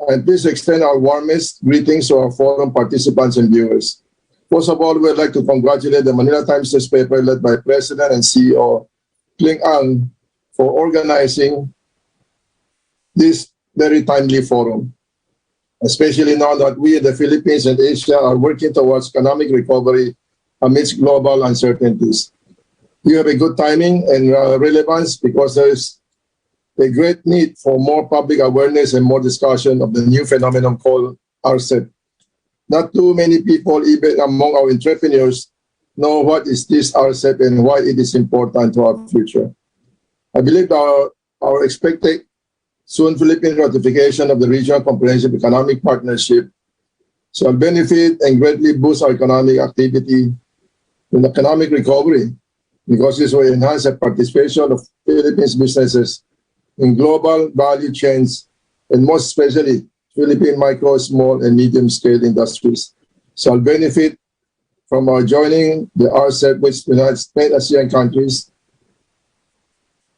and please extend our warmest greetings to our forum participants and viewers. First of all, we'd like to congratulate the Manila Times newspaper led by President and CEO Klink for organizing this very timely forum, especially now that we in the Philippines and Asia are working towards economic recovery amidst global uncertainties. You have a good timing and relevance because there is a great need for more public awareness and more discussion of the new phenomenon called RCEP. Not too many people, even among our entrepreneurs, know what is this RCEP and why it is important to our future. I believe our expected soon Philippine ratification of the Regional Comprehensive Economic Partnership shall benefit and greatly boost our economic activity in economic recovery, because this will enhance the participation of Philippines businesses in global value chains, and most especially Philippine micro, small, and medium-scale industries shall benefit from our joining the RCEP, which unites 10 ASEAN countries,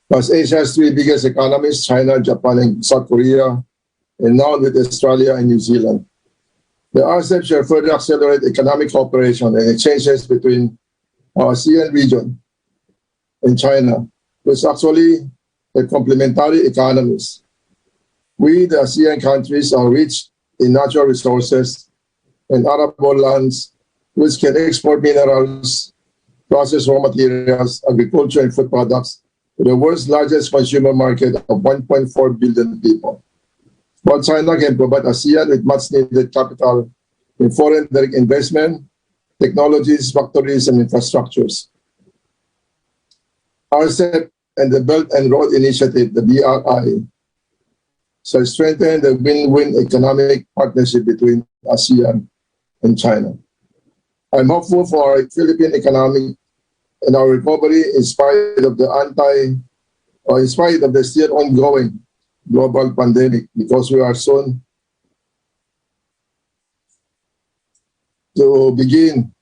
plus Asia's three biggest economies, China, Japan, and South Korea, and now with Australia and New Zealand. The RCEP shall further accelerate economic cooperation and exchanges between our ASEAN region and China, which actually the complementary economies. We, the ASEAN countries, are rich in natural resources and arable lands, which can export minerals, process raw materials, agriculture, and food products to the world's largest consumer market of 1.4 billion people. While China can provide ASEAN with much needed capital in foreign direct investment, technologies, factories, and infrastructures. RCEP and the Belt and Road Initiative, the BRI, shall strengthen the win-win economic partnership between ASEAN and China. I'm hopeful for our Philippine economy and our recovery in spite of the still ongoing global pandemic, because we are soon to begin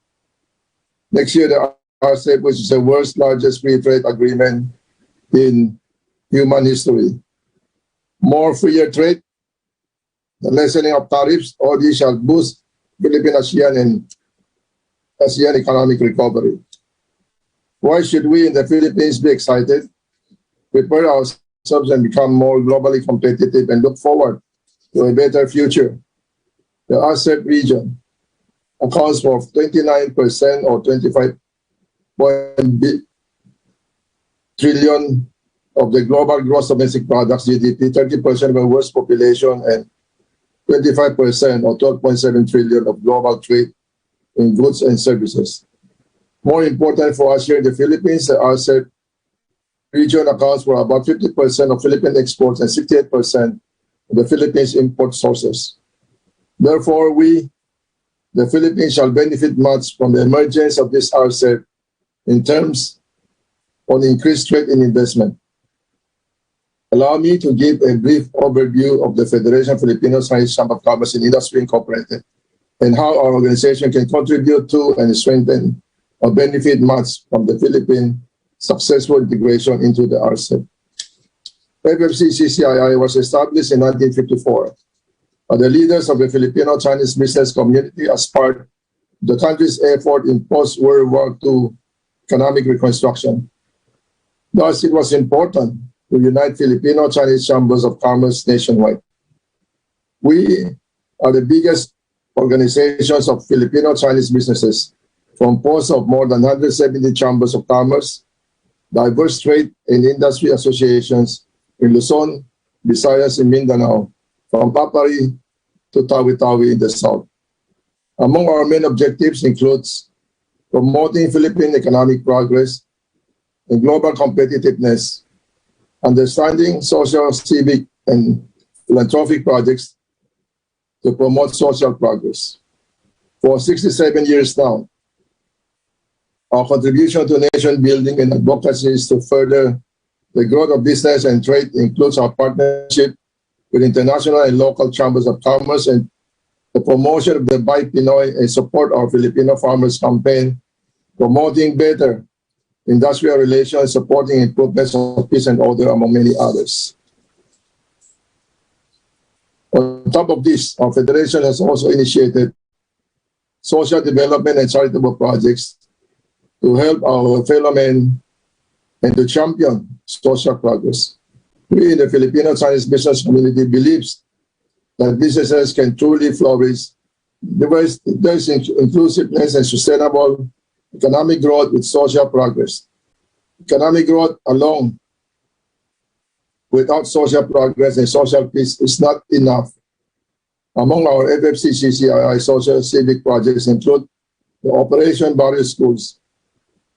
next year the RCEP, which is the world's largest free trade agreement in human history. More freer trade, the lessening of tariffs, all these shall boost Philippine ASEAN and ASEAN economic recovery. Why should we in the Philippines be excited, prepare ourselves and become more globally competitive and look forward to a better future? The RCEP region, accounts for 29% or 25 trillion of the global gross domestic products GDP, 30% of the world's population, and 25% or 12.7 trillion of global trade in goods and services. More important for us here in the Philippines, the RCEP region accounts for about 50% of Philippine exports and 68% of the Philippines import sources. Therefore, we, the Philippines, shall benefit much from the emergence of this RCEP in terms of increased trade and investment. Allow me to give a brief overview of the Federation of Filipino Chinese Chamber of Commerce and Industry Incorporated and how our organization can contribute to and strengthen or benefit much from the Philippine successful integration into the RCEP. FFC-CCII was established in 1954 by the leaders of the Filipino Chinese business community as part of the country's effort in post-World War II economic reconstruction. Thus, it was important to unite Filipino Chinese chambers of commerce nationwide. We are the biggest organizations of Filipino Chinese businesses, composed of more than 170 chambers of commerce, diverse trade and industry associations in Luzon, Visayas, and Mindanao, from Papari to Tawi-Tawi in the south. Among our main objectives includes promoting Philippine economic progress and global competitiveness, understanding social, civic, and philanthropic projects to promote social progress. For 67 years now, our contribution to nation building and advocacy is to further the growth of business and trade includes our partnership with international and local chambers of commerce and the promotion of the Buy Pinoy and support our Filipino farmers campaign, promoting better industrial relations, supporting improvements of peace and order, among many others. On top of this, our federation has also initiated social development and charitable projects to help our fellow men and to champion social progress. We in the Filipino Chinese business community believes that businesses can truly flourish. There is inclusiveness and sustainable economic growth with social progress. Economic growth alone without social progress and social peace is not enough. Among our FFC-CCII social civic projects include the Operation Barrio Schools,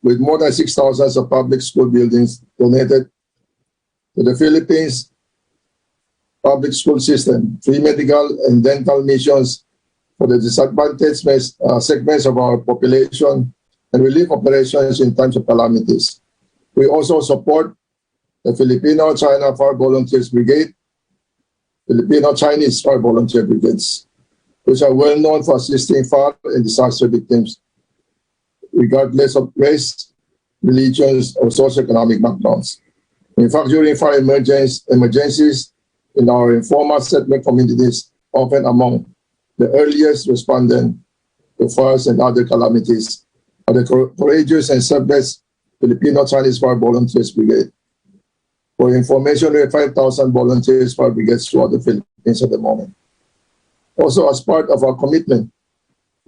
with more than 6,000 of public school buildings donated to the Philippines public school system, free medical and dental missions for the disadvantaged segments of our population, and relief operations in times of calamities. We also support the Filipino-China Fire Volunteers Brigade, Filipino-Chinese Fire Volunteer Brigades, which are well known for assisting fire and disaster victims, regardless of race, religions, or socioeconomic backgrounds. In fact, during fire emergencies in our informal settlement communities, often among the earliest respondents to fires and other calamities, are the courageous and selfless Filipino-Chinese Fire Volunteers Brigade. For information, we have 5,000 volunteers fire brigades throughout the Philippines at the moment. Also, as part of our commitment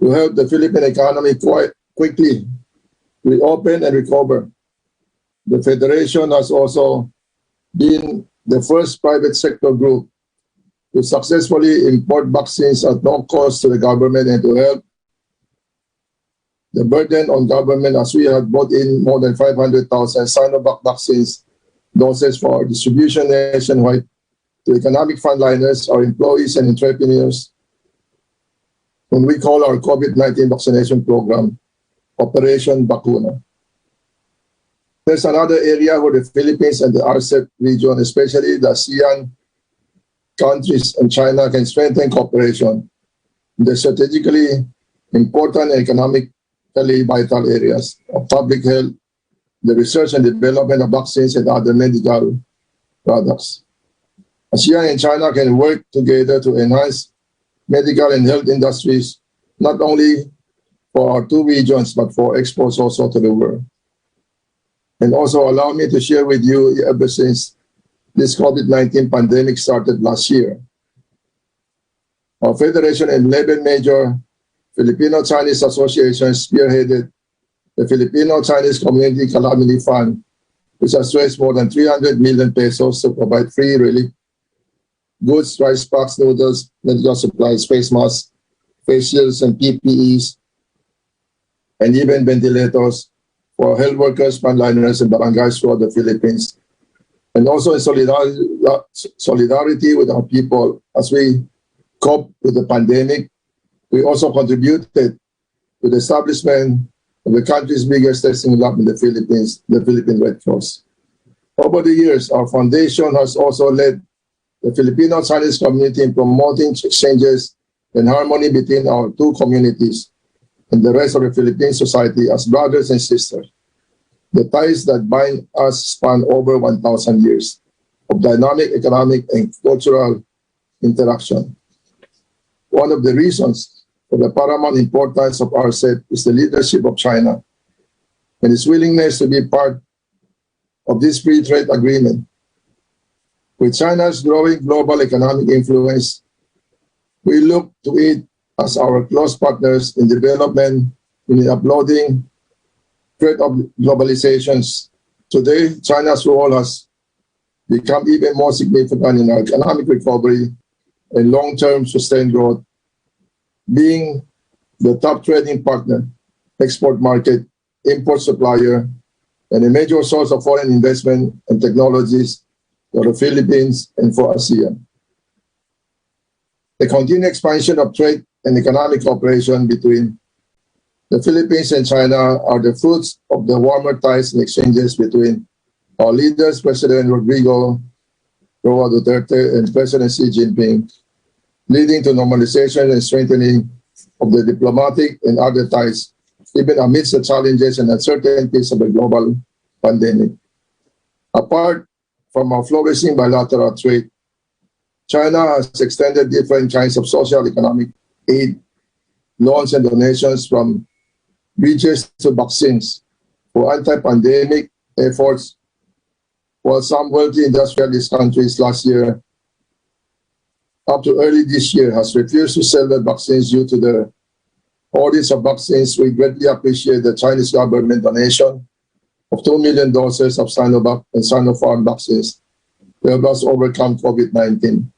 to help the Philippine economy quite quickly reopen and recover, the Federation has also been the first private sector group to successfully import vaccines at no cost to the government and to help the burden on government, as we have brought in more than 500,000 Sinovac vaccines doses for our distribution nationwide to economic frontliners, our employees and entrepreneurs, when we call our COVID-19 vaccination program Operation Bakuna. There's another area where the Philippines and the RCEP region, especially the ASEAN countries and China, can strengthen cooperation in the strategically important and economically vital areas of public health, the research and development of vaccines and other medical products. ASEAN and China can work together to enhance medical and health industries, not only for our two regions, but for exports also to the world. And also allow me to share with you, ever since this COVID-19 pandemic started last year, our Federation and 11 major Filipino-Chinese Association spearheaded the Filipino-Chinese Community Calamity Fund, which has raised more than 300 million pesos to provide free relief goods, rice packs, noodles, medical supplies, face masks, face shields, and PPEs, and even ventilators for health workers, frontliners, and barangays throughout the Philippines. And also in solidarity with our people as we cope with the pandemic, we also contributed to the establishment of the country's biggest testing lab in the Philippines, the Philippine Red Cross. Over the years, our foundation has also led the Filipino-Chinese community in promoting exchanges and harmony between our two communities and the rest of the Philippine society as brothers and sisters. The ties that bind us span over 1,000 years of dynamic economic and cultural interaction. One of the reasons for the paramount importance of RCEP is the leadership of China and its willingness to be part of this free trade agreement. With China's growing global economic influence, we look to it as our close partners in development, in uploading threat of globalizations. Today, China's role has become even more significant in our economic recovery and long-term sustained growth, being the top trading partner, export market, import supplier, and a major source of foreign investment and technologies for the Philippines and for ASEAN. The continued expansion of trade and economic cooperation between the Philippines and China are the fruits of the warmer ties and exchanges between our leaders, President Rodrigo Roa Duterte and President Xi Jinping, leading to normalization and strengthening of the diplomatic and other ties, even amidst the challenges and uncertainties of the global pandemic. Apart from our flourishing bilateral trade, China has extended different kinds of social economic aid, loans, and donations from bridges to vaccines for anti-pandemic efforts, while some wealthy industrialist countries last year up to early this year has refused to sell the vaccines due to the audits of vaccines. We greatly appreciate the Chinese government donation of 2 million doses of Sinovac and Sinopharm vaccines to help us overcome COVID-19.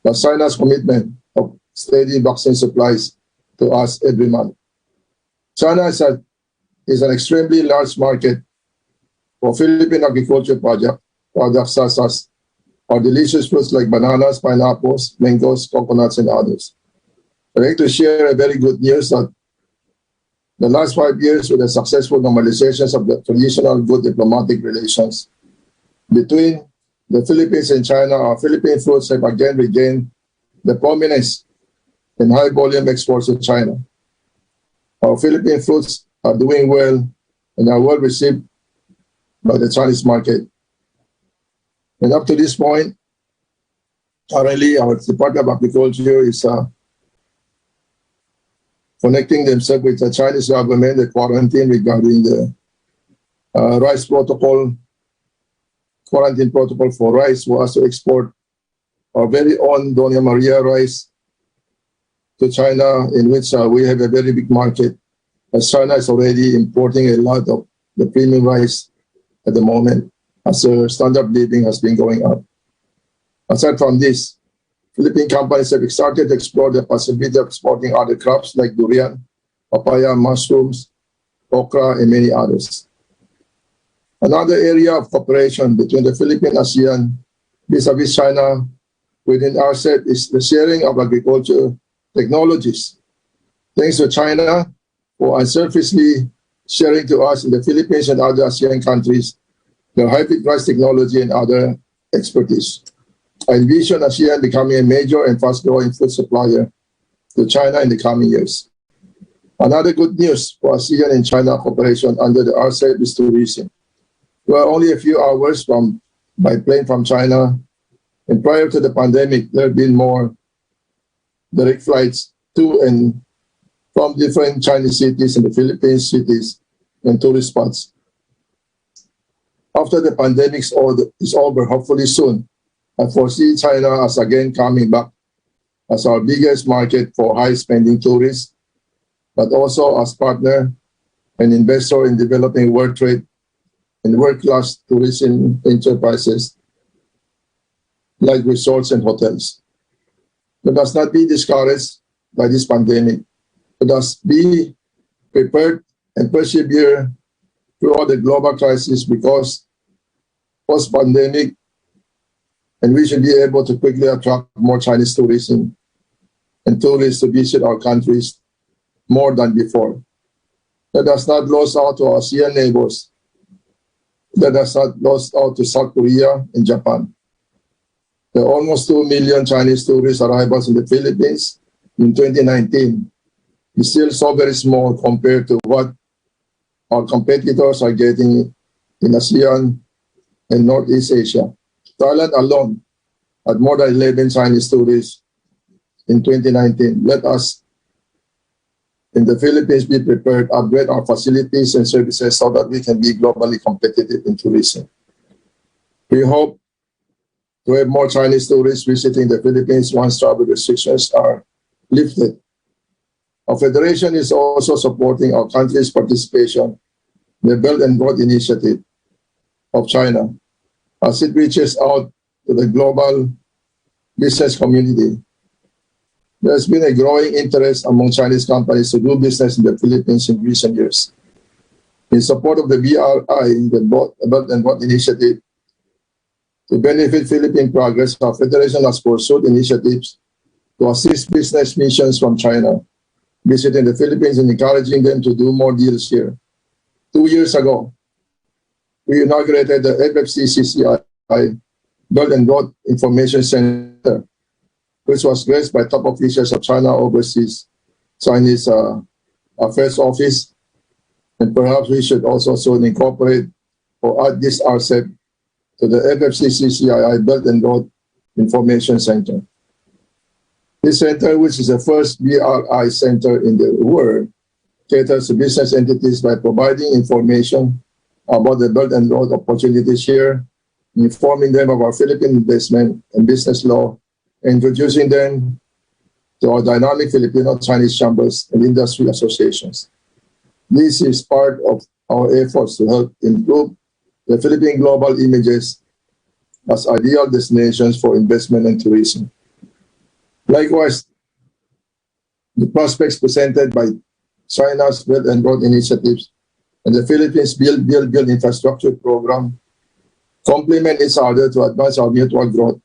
That's China's commitment of steady vaccine supplies to us every month. China is an extremely large market for Philippine agriculture products such as our delicious fruits like bananas, pineapples, mangoes, coconuts, and others. I'd like to share a very good news that the last 5 years with the successful normalizations of the traditional good diplomatic relations between the Philippines and China, our Philippine fruits have again regained the prominence in high volume exports to China. Our Philippine fruits are doing well and are well received by the Chinese market. And up to this point, currently our Department of Agriculture is connecting themselves with the Chinese government, the quarantine regarding the rice protocol, quarantine protocol for rice for us to export our very own Doña Maria rice to China, in which we have a very big market, as China is already importing a lot of the premium rice at the moment, as their standard of living has been going up. Aside from this, Philippine companies have started to explore the possibility of exporting other crops like durian, papaya, mushrooms, okra, and many others. Another area of cooperation between the Philippine ASEAN vis-a-vis China within RCEP is the sharing of agriculture technologies. Thanks to China for unselfishly sharing to us in the Philippines and other ASEAN countries their hybrid rice technology and other expertise. I envision ASEAN becoming a major and fast-growing food supplier to China in the coming years. Another good news for ASEAN and China cooperation under the RCEP is tourism. We are only a few hours by plane from China, and prior to the pandemic, there have been more direct flights to and from different Chinese cities and the Philippines cities and tourist spots. After the pandemic is over, hopefully soon, I foresee China as again coming back as our biggest market for high-spending tourists but also as partner and investor in developing world trade and world-class tourism enterprises like resorts and hotels. Let us not be discouraged by this pandemic. Let us be prepared and persevere throughout the global crisis, because post-pandemic, and we should be able to quickly attract more Chinese tourism and tourists to visit our countries more than before. Let us not lose out to our ASEAN neighbors. Let us not lose out to South Korea and Japan. There are almost 2 million Chinese tourist arrivals in the Philippines in 2019. It's still so very small compared to what our competitors are getting in ASEAN and Northeast Asia. Thailand alone had more than 11 Chinese tourists in 2019. Let us in the Philippines be prepared, upgrade our facilities and services so that we can be globally competitive in tourism. We hope to have more Chinese tourists visiting the Philippines once travel restrictions are lifted. Our federation is also supporting our country's participation in the Belt and Road Initiative of China as it reaches out to the global business community. There has been a growing interest among Chinese companies to do business in the Philippines in recent years. In support of the BRI, the Belt and Road Initiative, to benefit Philippine progress, our federation has pursued initiatives to assist business missions from China visiting the Philippines and encouraging them to do more deals here. 2 years ago, we inaugurated the FFCCCI Belt and Road Information Center, which was graced by top officials of China Overseas Chinese Affairs Office. And perhaps we should also soon incorporate or add this RCEP to the FFCCCI Belt and Road Information Center. This center, which is the first BRI center in the world, caters to business entities by providing information about the Belt and Road opportunities here, informing them of our Philippine investment and business law, introducing them to our dynamic Filipino-Chinese chambers and industry associations. This is part of our efforts to help improve the Philippine global images as ideal destinations for investment and tourism. Likewise, the prospects presented by China's Belt and Road initiatives and the Philippines Build Infrastructure Program complement each other to advance our mutual growth.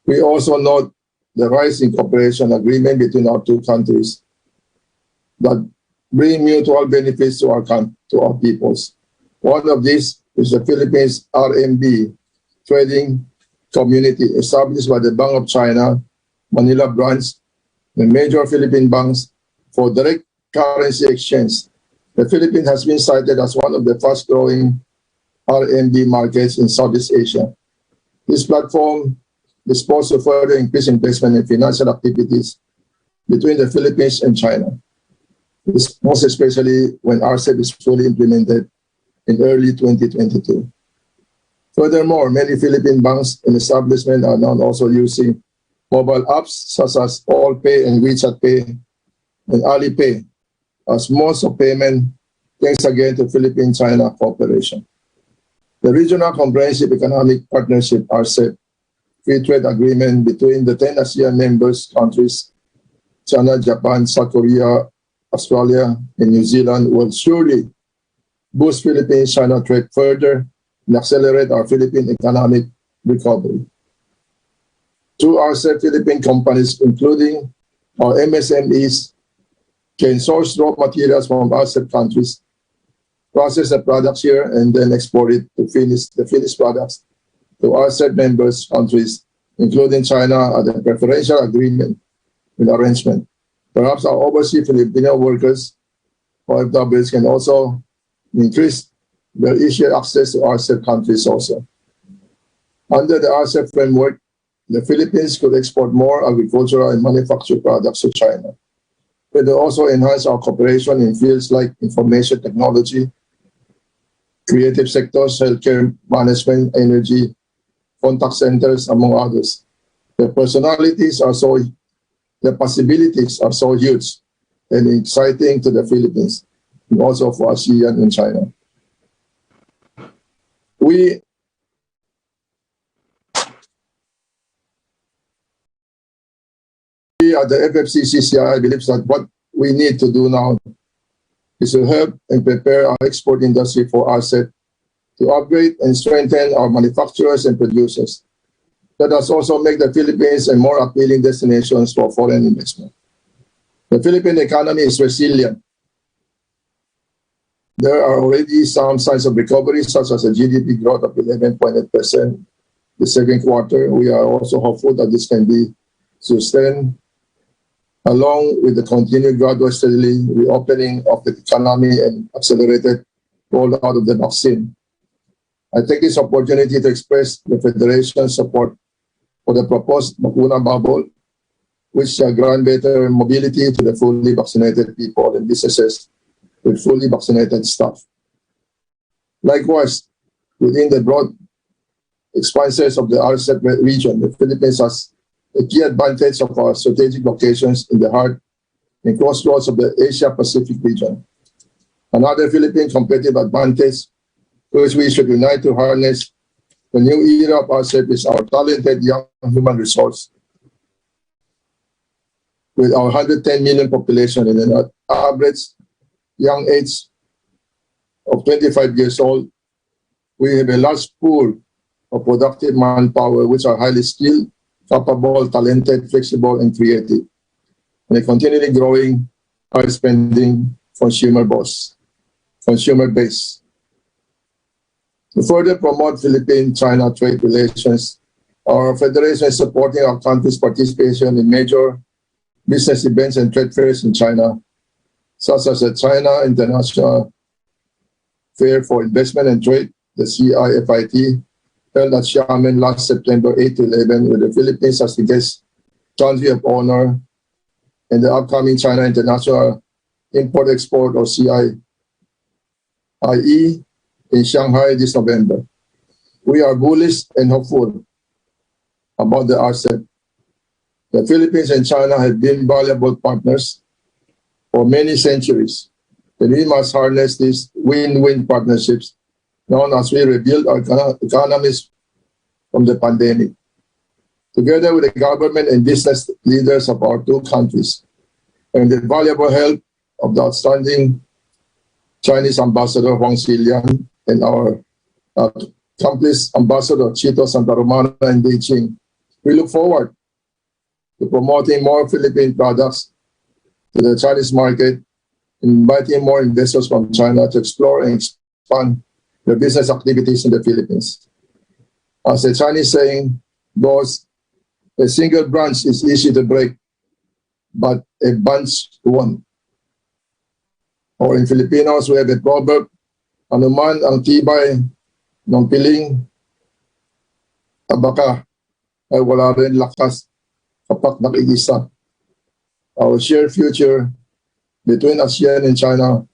We also note the rising cooperation agreement between our two countries that bring mutual benefits to our peoples. One of these is the Philippines RMB trading community established by the Bank of China, Manila branch, the major Philippine banks for direct currency exchange. The Philippines has been cited as one of the fast-growing RMB markets in Southeast Asia. This platform is supposed to further increase investment in financial activities between the Philippines and China, most especially when RCEP is fully implemented in early 2022. Furthermore, many Philippine banks and establishments are now also using mobile apps such as AllPay and WeChat Pay and Alipay as modes of payment, thanks again to Philippine-China cooperation. The Regional Comprehensive Economic Partnership, RCEP, Free Trade Agreement between the 10 ASEAN members countries, China, Japan, South Korea, Australia, and New Zealand will surely boost Philippine-China trade further and accelerate our Philippine economic recovery. Through RCEP, Philippine companies, including our MSMEs, can source raw materials from RCEP countries, process the products here, and then export it to the finished products to RCEP members countries, including China, at a preferential agreement with arrangement. Perhaps our overseas Filipino workers, OFWs, can also increase their easier access to RCEP countries also. Under the RCEP framework, the Philippines could export more agricultural and manufactured products to China. It will also enhance our cooperation in fields like information technology, creative sectors, healthcare management, energy, contact centers, among others. The possibilities are so huge and exciting to the Philippines, and also for ASEAN and China. We at the FFCCCI believes that what we need to do now is to help and prepare our export industry for RCEP, to upgrade and strengthen our manufacturers and producers. Let us also make the Philippines a more appealing destination for foreign investment. The Philippine economy is resilient. There are already some signs of recovery, such as a GDP growth of 11.8% the second quarter. We are also hopeful that this can be sustained, along with the continued gradual steadily reopening of the economy and accelerated rollout of the vaccine. I take this opportunity to express the Federation's support for the proposed Bakuna Bubble, which shall grant better mobility to the fully vaccinated people and businesses with fully vaccinated staff. Likewise, within the broad expanses of the RCEP region, the Philippines has a key advantage of our strategic locations in the heart and crossroads of the Asia-Pacific region. Another Philippine competitive advantage which we should unite to harness the new era of RCEP is our talented young human resource. With our 110 million population and an average young age of 25 years old, we have a large pool of productive manpower which are highly skilled, capable, talented, flexible, and creative, and a continually growing, high-spending consumer base. To further promote Philippine-China trade relations, our Federation is supporting our country's participation in major business events and trade fairs in China, such as the China International Fair for Investment and Trade, the CIFIT, held at Xiamen last September 8 to 11, with the Philippines as the guest country of honor, and the upcoming China International Import-Export or CIIE in Shanghai this November. We are bullish and hopeful about the RCEP. The Philippines and China have been valuable partners for many centuries, and we must harness these win-win partnerships now as we rebuild our economies from the pandemic. Together with the government and business leaders of our two countries, and the valuable help of the outstanding Chinese Ambassador Huang Xilian and our accomplished Ambassador Chito Santa Romana in Beijing, we look forward to promoting more Philippine products to the Chinese market, inviting more investors from China to explore and expand their business activities in the Philippines. As the Chinese saying goes, a single branch is easy to break, but a bunch won't. Or in Filipinos, we have a proverb, anuman ang tibay ng piling, abaka ay wala rin lakas kapag nakikisa. Our shared future between ASEAN and China,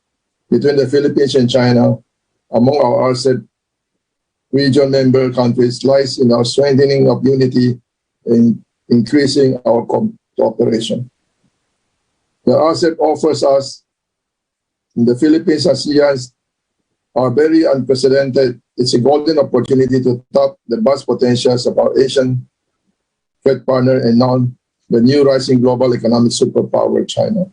between the Philippines and China, among our RCEP region member countries lies in our strengthening of unity and increasing our cooperation. The RCEP offers us in the Philippines, ASEAN, are very unprecedented. It's a golden opportunity to tap the vast potentials of our Asian trade partner and now the new rising global economic superpower, China.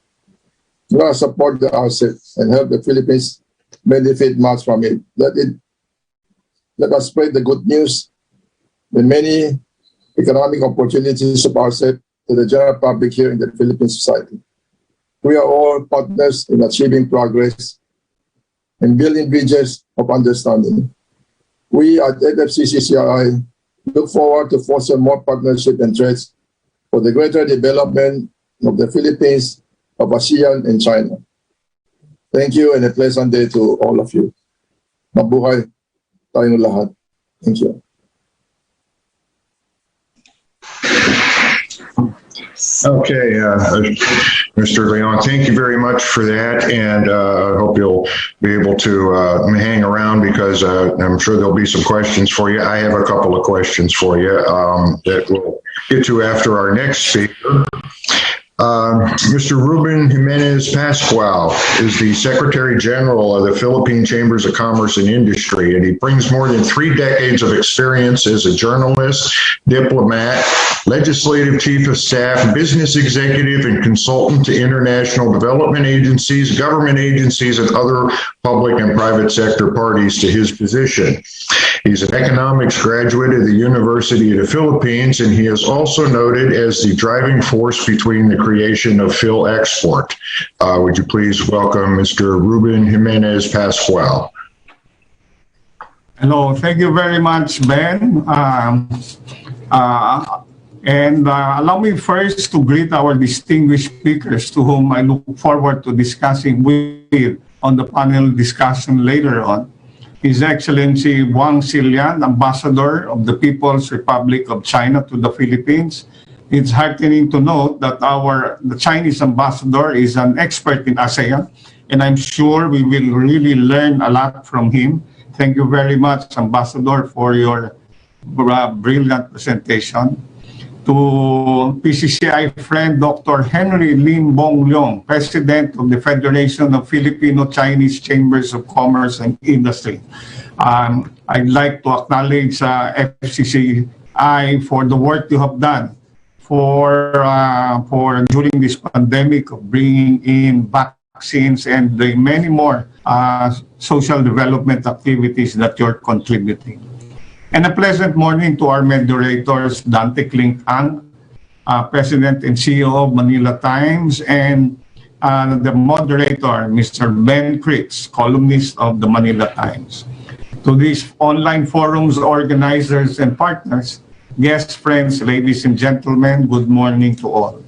We must support the RCEP and help the Philippines benefit much from it. Let us spread the good news, the many economic opportunities of RCEP to the general public here in the Philippine society. We are all partners in achieving progress and building bridges of understanding. We at FFCCCI look forward to foster more partnership and trades for the greater development of the Philippines, of ASEAN and China. Thank you and a pleasant day to all of you. Mabuhay tayong lahat. Thank you. Okay, Mr. Liong, thank you very much for that, and I hope you'll be able to hang around because I'm sure there'll be some questions for you. I have a couple of questions for you that we'll get to after our next speaker. Mr. Ruben Jimenez Pascual is the Secretary General of the Philippine Chambers of Commerce and Industry, and he brings more than 3 decades of experience as a journalist, diplomat, legislative chief of staff, business executive, and consultant to international development agencies, government agencies, and other public and private sector parties to his position. He's an economics graduate of the University of the Philippines, and he is also noted as the driving force between the creation of Phil Export. Would you please welcome Mr. Ruben Jimenez Pascual? Hello, thank you very much, Ben. Allow me first to greet our distinguished speakers to whom I look forward to discussing with on the panel discussion later on. His Excellency Huang Xilian, Ambassador of the People's Republic of China to the Philippines. It's heartening to note that the Chinese Ambassador is an expert in ASEAN, and I'm sure we will really learn a lot from him. Thank you very much, Ambassador, for your brilliant presentation. To PCCI friend Dr. Henry Liong, President of the Federation of Filipino-Chinese Chambers of Commerce and Industry. I'd like to acknowledge FCCI for the work you have done for during this pandemic of bringing in vaccines and the many more social development activities that you're contributing. And a pleasant morning to our moderators, Dante, Klink, President and CEO of Manila Times, and the moderator, Mr. Ben Critz, columnist of the Manila Times. To these online forums, organizers, and partners, guests, friends, ladies and gentlemen, good morning to all.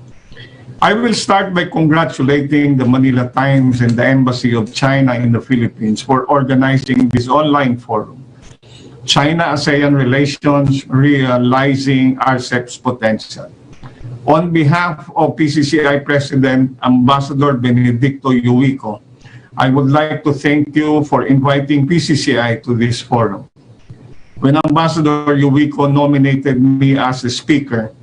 I will start by congratulating the Manila Times and the Embassy of China in the Philippines for organizing this online forum. China-ASEAN relations realizing RCEP's potential. On behalf of PCCI President Ambassador Benedicto Yuico, I would like to thank you for inviting PCCI to this forum. When Ambassador Yuico nominated me as a speaker,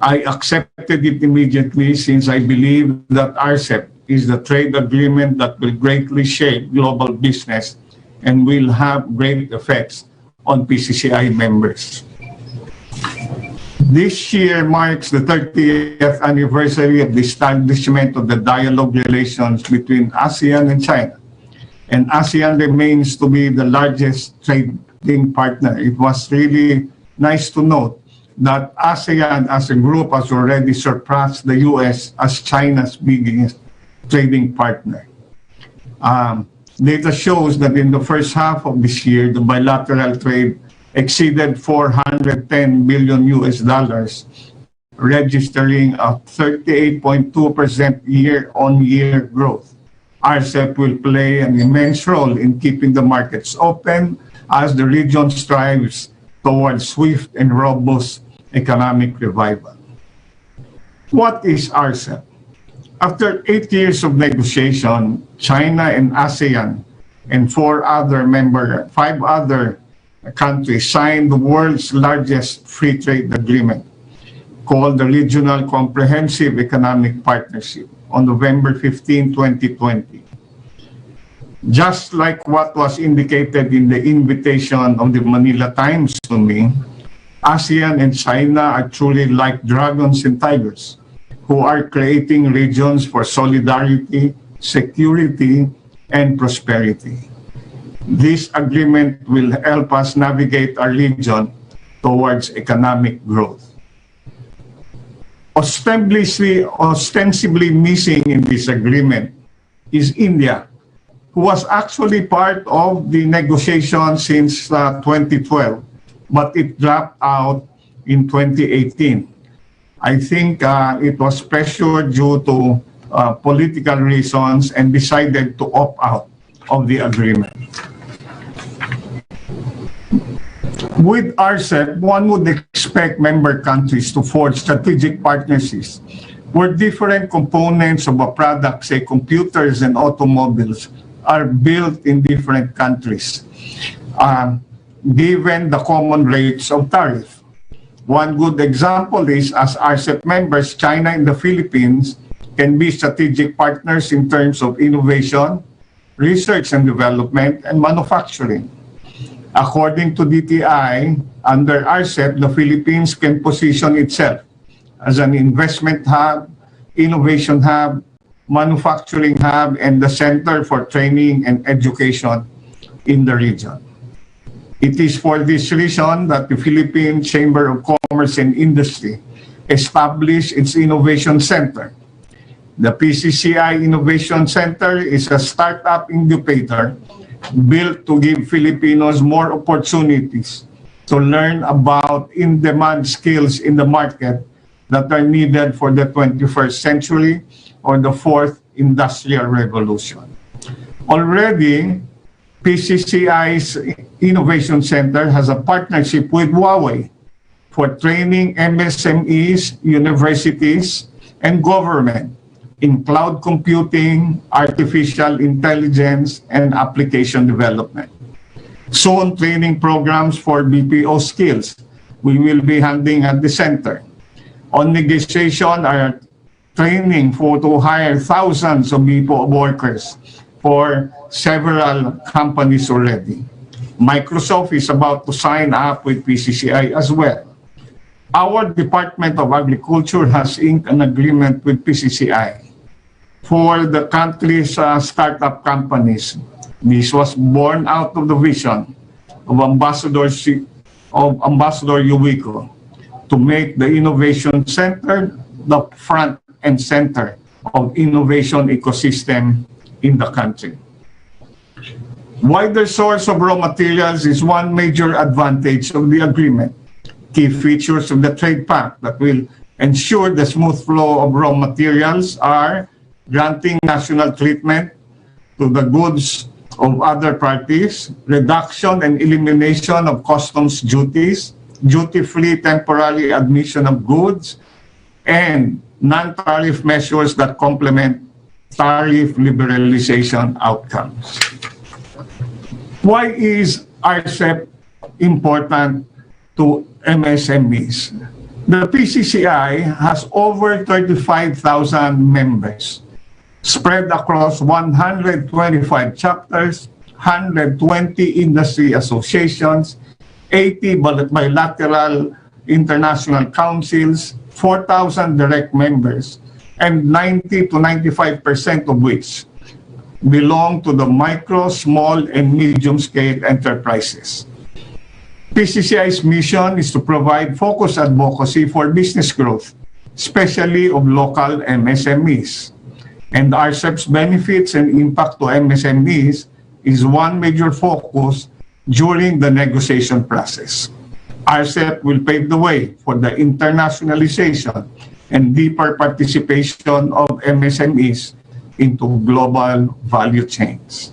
I accepted it immediately since I believe that RCEP is the trade agreement that will greatly shape global business and will have great effects on PCCI members. This year marks the 30th anniversary of the establishment of the dialogue relations between ASEAN and China. And ASEAN remains to be the largest trading partner. It was really nice to note that ASEAN as a group has already surpassed the US as China's biggest trading partner. Data shows that in the first half of this year, the bilateral trade exceeded $410 billion US, registering a 38.2% year-on-year growth. RCEP will play an immense role in keeping the markets open as the region strives towards swift and robust economic revival. What is RCEP? After 8 years of negotiation, China and ASEAN and 5 other countries signed the world's largest free trade agreement called the Regional Comprehensive Economic Partnership on November 15, 2020. Just like what was indicated in the invitation of the Manila Times to me, ASEAN and China are truly like dragons and tigers, who are creating regions for solidarity, security, and prosperity. This agreement will help us navigate our region towards economic growth. Ostensibly missing in this agreement is India, who was actually part of the negotiation since 2012, but it dropped out in 2018. I think it was pressured due to political reasons and decided to opt out of the agreement. With RCEP, one would expect member countries to forge strategic partnerships where different components of a product, say computers and automobiles, are built in different countries, given the common rates of tariff. One good example is, as RCEP members, China and the Philippines can be strategic partners in terms of innovation, research and development, and manufacturing. According to DTI, under RCEP, the Philippines can position itself as an investment hub, innovation hub, manufacturing hub, and the center for training and education in the region. It is for this reason that the Philippine Chamber of Commerce and Industry established its Innovation Center. The PCCI Innovation Center is a startup incubator built to give Filipinos more opportunities to learn about in-demand skills in the market that are needed for the 21st century or the fourth industrial revolution. Already, PCCI's Innovation Center has a partnership with Huawei for training MSMEs, universities, and government in cloud computing, artificial intelligence, and application development. Soon, training programs for BPO skills we will be handling at the center. On negotiation are training to hire thousands of BPO workers for several companies already. Microsoft is about to sign up with PCCI as well. Our Department of Agriculture has inked an agreement with PCCI for the country's startup companies. This was born out of the vision of Ambassador Yuwico to make the Innovation Center the front and center of innovation ecosystem in the country. Wider source of raw materials is one major advantage of the agreement. Key features of the trade pact that will ensure the smooth flow of raw materials are granting national treatment to the goods of other parties, reduction and elimination of customs duties, duty-free temporary admission of goods, and non-tariff measures that complement tariff liberalization outcomes. Why is RCEP important to MSMEs? The PCCI has over 35,000 members spread across 125 chapters, 120 industry associations, 80 bilateral international councils, 4,000 direct members, and 90 to 95% of which belong to the micro, small, and medium-scale enterprises. PCCI's mission is to provide focused advocacy for business growth, especially of local MSMEs. And RCEP's benefits and impact to MSMEs is one major focus during the negotiation process. RCEP will pave the way for the internationalization and deeper participation of MSMEs into global value chains.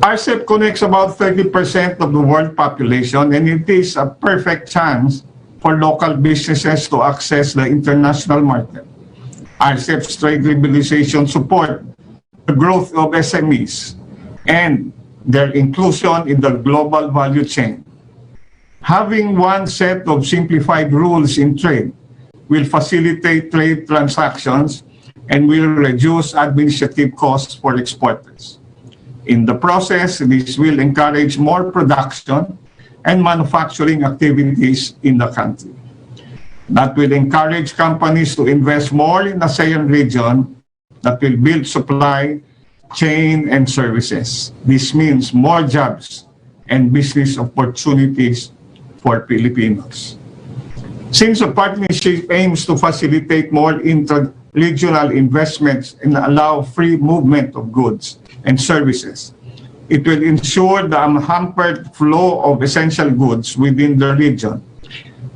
RCEP connects about 30% of the world population, and it is a perfect chance for local businesses to access the international market. RCEP's trade liberalization support the growth of SMEs and their inclusion in the global value chain. Having one set of simplified rules in trade will facilitate trade transactions and will reduce administrative costs for exporters. In the process, this will encourage more production and manufacturing activities in the country. That will encourage companies to invest more in the ASEAN region that will build supply chain and services. This means more jobs and business opportunities for Filipinos. Since the partnership aims to facilitate more inter-regional investments and allow free movement of goods and services, it will ensure the unhampered flow of essential goods within the region,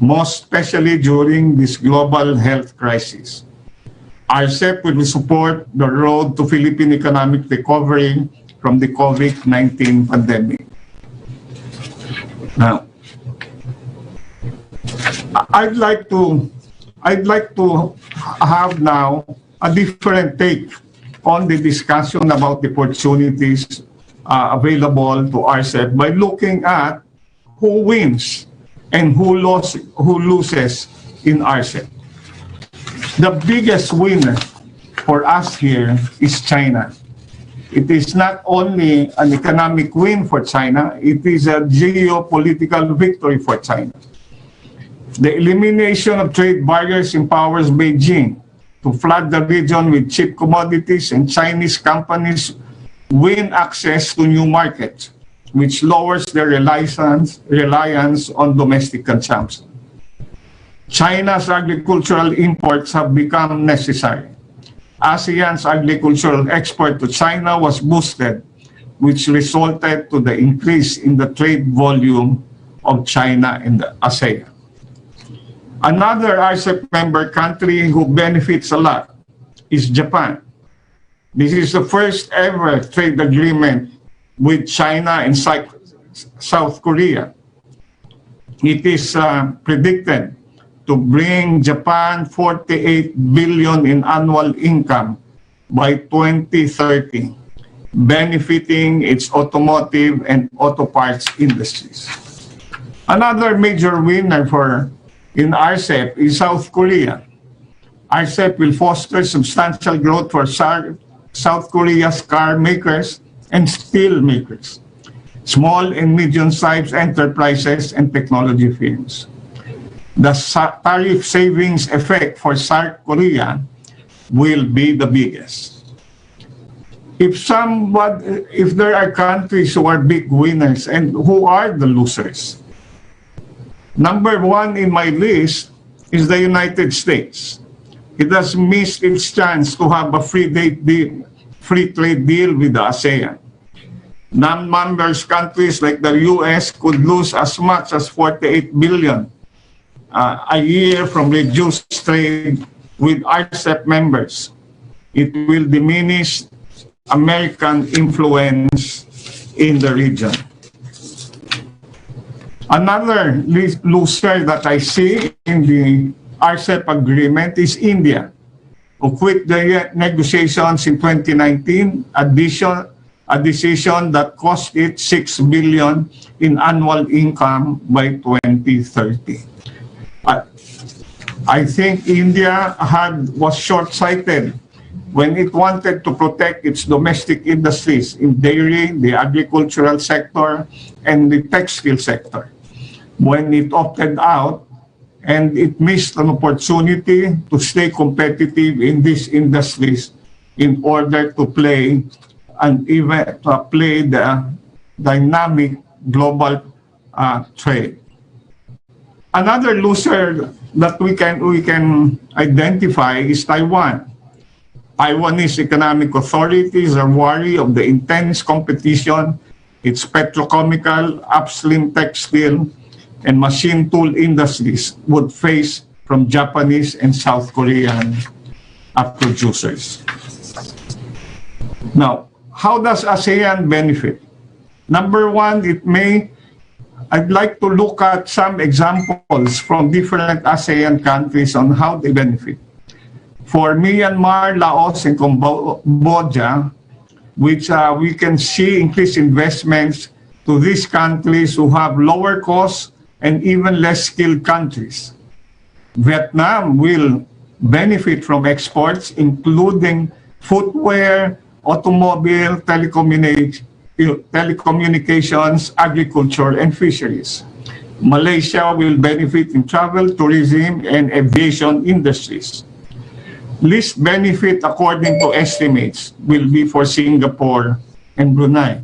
most especially during this global health crisis. RCEP will support the road to Philippine economic recovery from the COVID-19 pandemic. Now, I'd like to have now a different take on the discussion about the opportunities available to RCEP by looking at who wins and who loses in RCEP. The biggest winner for us here is China. It is not only an economic win for China, it is a geopolitical victory for China. The elimination of trade barriers empowers Beijing to flood the region with cheap commodities, and Chinese companies win access to new markets, which lowers their reliance on domestic consumption. China's agricultural imports have become necessary. ASEAN's agricultural export to China was boosted, which resulted to the increase in the trade volume of China and the ASEAN. Another RCEP member country who benefits a lot is Japan. This is the first ever trade agreement with China and South Korea. It is predicted to bring Japan 48 billion in annual income by 2030, benefiting its automotive and auto parts industries. Another major winner in RCEP is South Korea. RCEP will foster substantial growth for South Korea's car makers and steel makers, small and medium-sized enterprises, and technology firms. The tariff savings effect for South Korea will be the biggest. If there are countries who are big winners and who are the losers, number one in my list is the United States. It has missed its chance to have a free trade deal with the ASEAN. Non-member countries like the US could lose as much as 48 billion a year from reduced trade with RCEP members. It will diminish American influence in the region. Another loser that I see in the RCEP agreement is India, who quit the negotiations in 2019, a decision that cost it 6 billion in annual income by 2030. I think India was short-sighted when it wanted to protect its domestic industries in dairy, the agricultural sector, and the textile sector. When it opted out, and it missed an opportunity to stay competitive in these industries in order to play the dynamic global trade. Another loser that we can identify is Taiwan. Taiwanese economic authorities are worried of the intense competition its petrochemical, upstream textile, and machine tool industries would face from Japanese and South Korean producers. Now, how does ASEAN benefit? Number one, I'd like to look at some examples from different ASEAN countries on how they benefit. For Myanmar, Laos, and Cambodia, which we can see increased investments to these countries who have lower costs and even less skilled countries. Vietnam will benefit from exports, including footwear, automobile, telecommunications, agriculture, and fisheries. Malaysia will benefit in travel, tourism, and aviation industries. Least benefit, according to estimates, will be for Singapore and Brunei.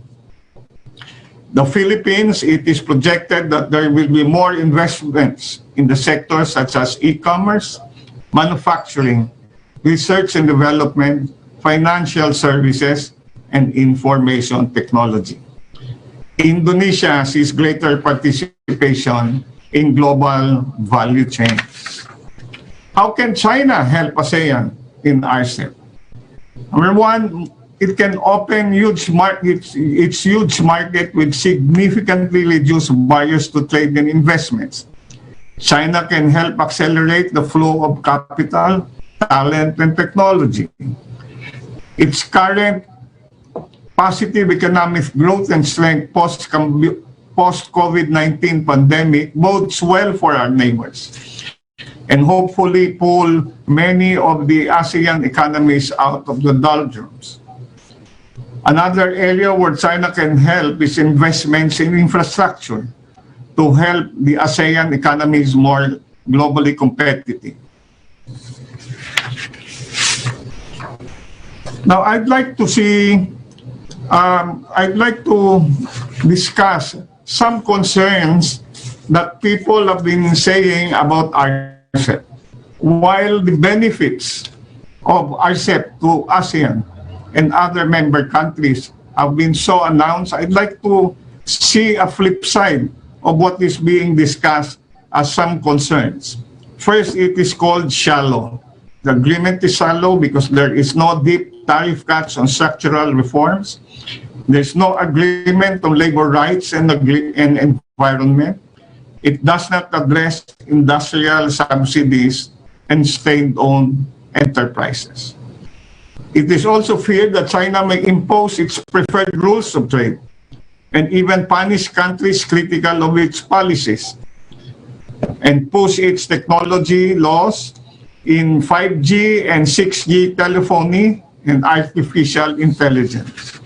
The Philippines, it is projected that there will be more investments in the sectors such as e-commerce, manufacturing, research and development, financial services, and information technology. Indonesia sees greater participation in global value chains. How can China help ASEAN in RCEP? Number one, it can open its huge market with significantly reduced barriers to trade and investments. China can help accelerate the flow of capital, talent, and technology. Its current positive economic growth and strength post-COVID-19 pandemic bodes well for our neighbors and hopefully pull many of the ASEAN economies out of the doldrums. Another area where China can help is investments in infrastructure to help the ASEAN economies more globally competitive. Now, I'd like to discuss some concerns that people have been saying about RCEP. While the benefits of RCEP to ASEAN and other member countries have been so announced, I'd like to see a flip side of what is being discussed as some concerns. First, it is called shallow. The agreement is shallow because there is no deep tariff cuts on structural reforms. There's no agreement on labor rights and environment. It does not address industrial subsidies and state-owned enterprises. It is also feared that China may impose its preferred rules of trade and even punish countries critical of its policies and push its technology laws in 5G and 6G telephony and artificial intelligence.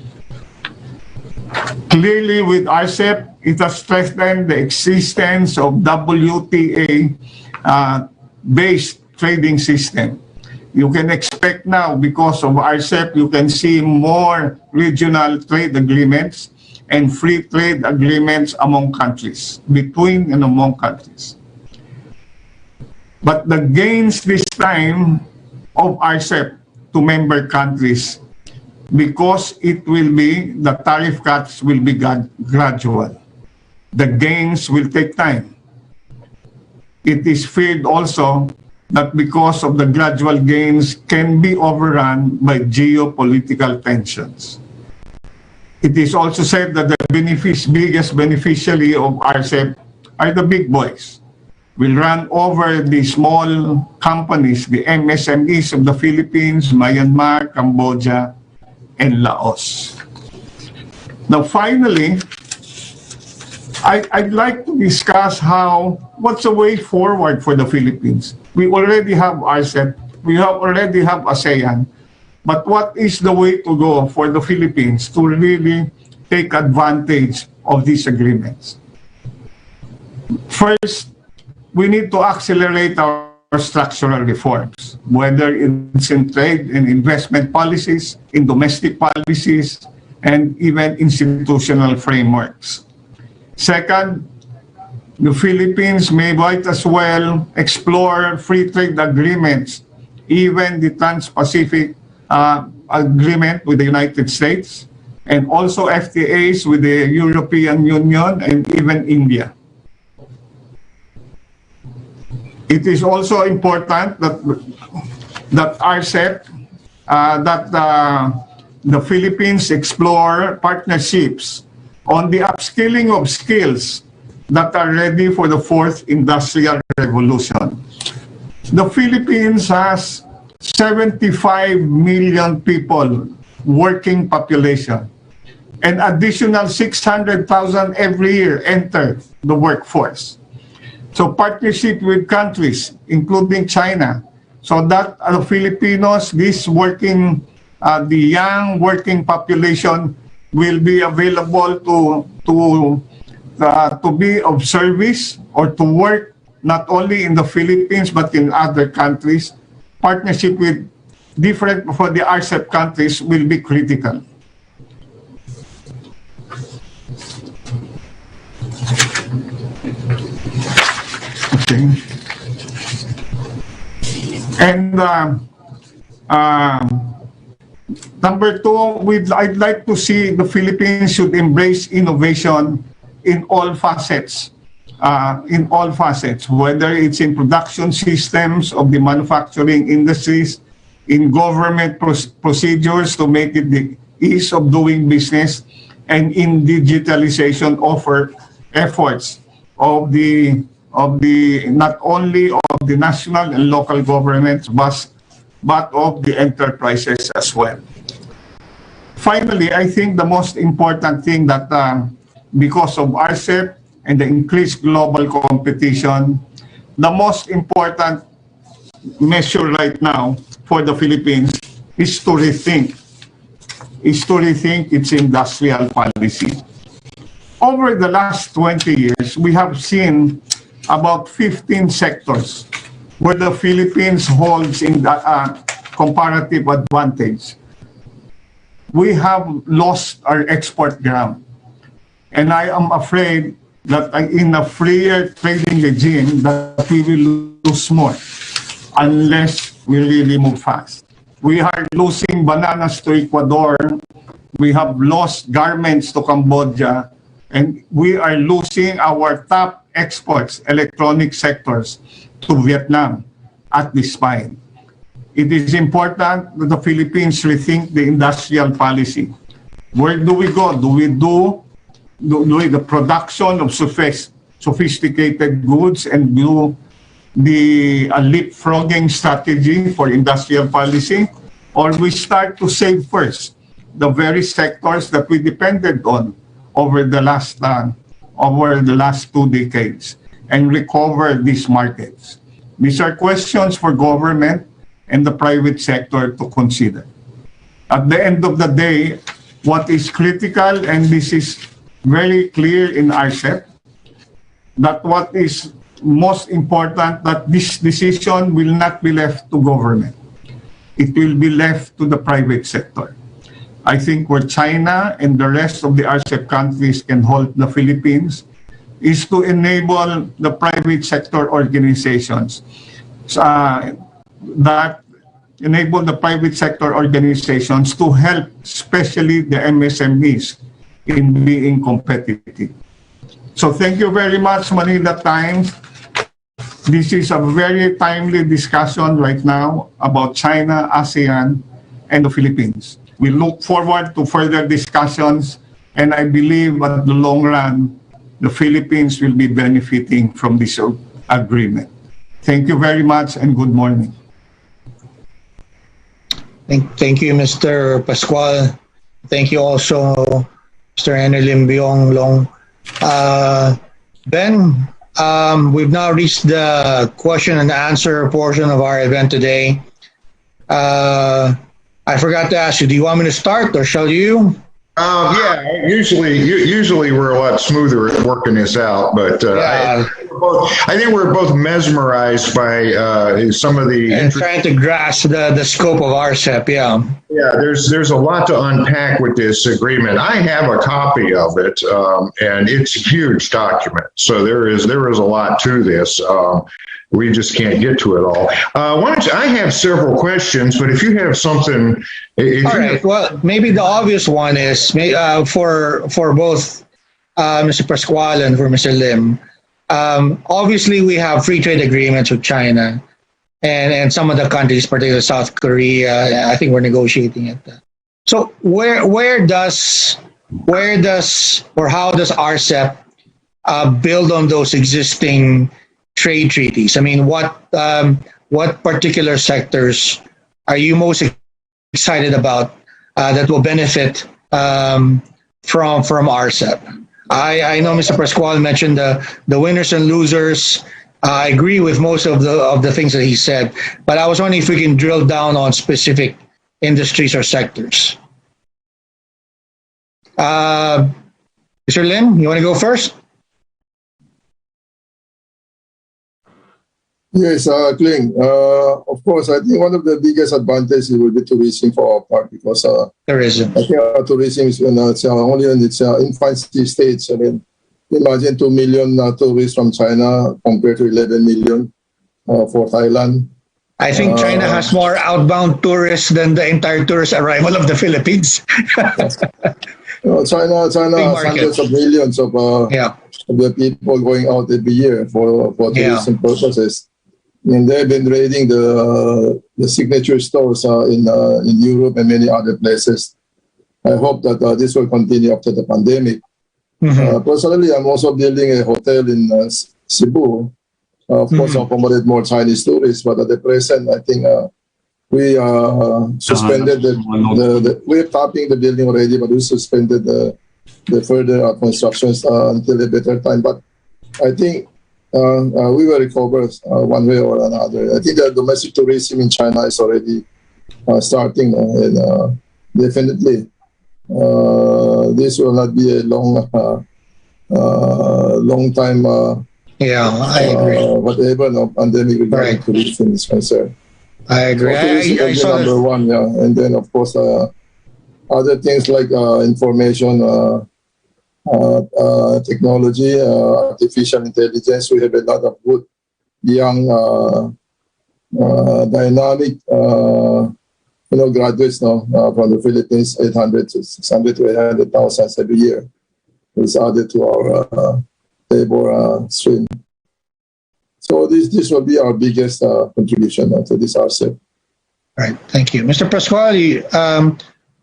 Clearly, with RCEP, it has strengthened the existence of WTA-based trading system. You can expect now, because of RCEP, you can see more regional trade agreements and free trade agreements among countries, between and among countries. But the gains this time of RCEP to member countries, because it will be, the tariff cuts will be gradual. The gains will take time. It is feared also that because of the gradual gains can be overrun by geopolitical tensions. It is also said that the biggest beneficiary of RCEP are the big boys. Will run over the small companies, the MSMEs of the Philippines, Myanmar, Cambodia, and Laos. Now, finally, I'd like to discuss what's the way forward for the Philippines. We already have RCEP, we already have ASEAN, but what is the way to go for the Philippines to really take advantage of these agreements? First, we need to accelerate our structural reforms, whether it's in trade and investment policies, in domestic policies, and even institutional frameworks. Second, the Philippines may might as well explore free trade agreements, even the Trans-Pacific Agreement with the United States, and also FTAs with the European Union and even India. It is also important that RCEP, the Philippines explore partnerships on the upskilling of skills that are ready for the fourth industrial revolution. The Philippines has 75 million people, working population, and additional 600,000 every year enter the workforce. So partnership with countries, including China, so that the Filipinos, the young working population, will be available to be of service or to work not only in the Philippines but in other countries. Partnership with for the RCEP countries will be critical. Okay. And number two, I'd like to see the Philippines should embrace innovation in all facets, whether it's in production systems of the manufacturing industries, in government procedures to make it the ease of doing business, and in digitalization efforts of the not only of the national and local governments but of the enterprises as well. Finally, I think the most important thing that because of RCEP and the increased global competition, the most important measure right now for the Philippines is to rethink its industrial policy. Over the last 20 years, we have seen about 15 sectors where the Philippines holds in the comparative advantage. We have lost our export ground. And I am afraid that in a freer trading regime that we will lose more unless we really move fast. We are losing bananas to Ecuador. We have lost garments to Cambodia. And we are losing our top exports, electronic sectors, to Vietnam at this time. It is important that the Philippines rethink the industrial policy. Where do we go? Do we do the production of sophisticated goods and do the leapfrogging strategy for industrial policy? Or we start to save first the very sectors that we depended on over the last 2 decades and recover these markets? These are questions for government and the private sector to consider. At the end of the day, what is critical, and this is very clear in RCEP, that what is most important, that this decision will not be left to government. It will be left to the private sector. I think where China and the rest of the RCEP countries can hold the Philippines is to enable the private sector organizations that enable the private sector organizations to help, especially the MSMEs, in being competitive. So thank you very much, Manila Times. This is a very timely discussion right now about China, ASEAN, and the Philippines. We look forward to further discussions, and I believe at the long run, the Philippines will be benefiting from this agreement. Thank you very much and good morning. Thank you, Mr. Pascual. Thank you also, Mr. Henry Lim Biong Long. Ben, we've now reached the question and answer portion of our event today. I forgot to ask you, do you want me to start or shall you? Yeah, usually we're a lot smoother at working this out, but I think we're both mesmerized by some of the and trying to grasp the scope of RCEP. Yeah. Yeah, there's a lot to unpack with this agreement. I have a copy of it, and it's a huge document. So there is a lot to this. We just can't get to it all. I have several questions, but if you have something, all right. Well, maybe the obvious one is for both Mr. Pascual and for Mr. Lim. Obviously, we have free trade agreements with China and some of the countries, particularly South Korea. I think we're negotiating it. So where does or how does RCEP build on those existing trade treaties? I mean, what particular sectors are you most excited about that will benefit from RCEP? I know Mr. Pascual mentioned the winners and losers. I agree with most of the things that he said, but I was wondering if we can drill down on specific industries or sectors. Mr. Lim, you want to go first? Yes, Klink. Of course, I think one of the biggest advantages will be tourism for our part because tourism. I think our tourism is only in its infancy stage. I mean, imagine 2 million tourists from China compared to 11 million for Thailand. I think China has more outbound tourists than the entire tourist arrival of the Philippines. China has hundreds of millions of the people going out every year for tourism purposes. And they've been raiding the signature stores in Europe and many other places. I hope that this will continue after the pandemic. Mm-hmm. Personally, I'm also building a hotel in Cebu. Of course, accommodate more Chinese tourists, but at the present, I think we suspended we're topping the building already, but we suspended the the further constructions until a better time. But I think we will recover one way or another. I think the domestic tourism in China is already starting, and definitely this will not be a long time. Yeah, I agree. Whatever pandemic regarding tourism is concerned. I agree. So tourism I will be saw number one, yeah, and then of course other things like information technology, artificial intelligence. We have a lot of good young dynamic graduates now from the Philippines, 800 to 600 to 800,000 every year is added to our labor stream. So this will be our biggest contribution to this RCEP. Right. Thank you. Mr. Pascual,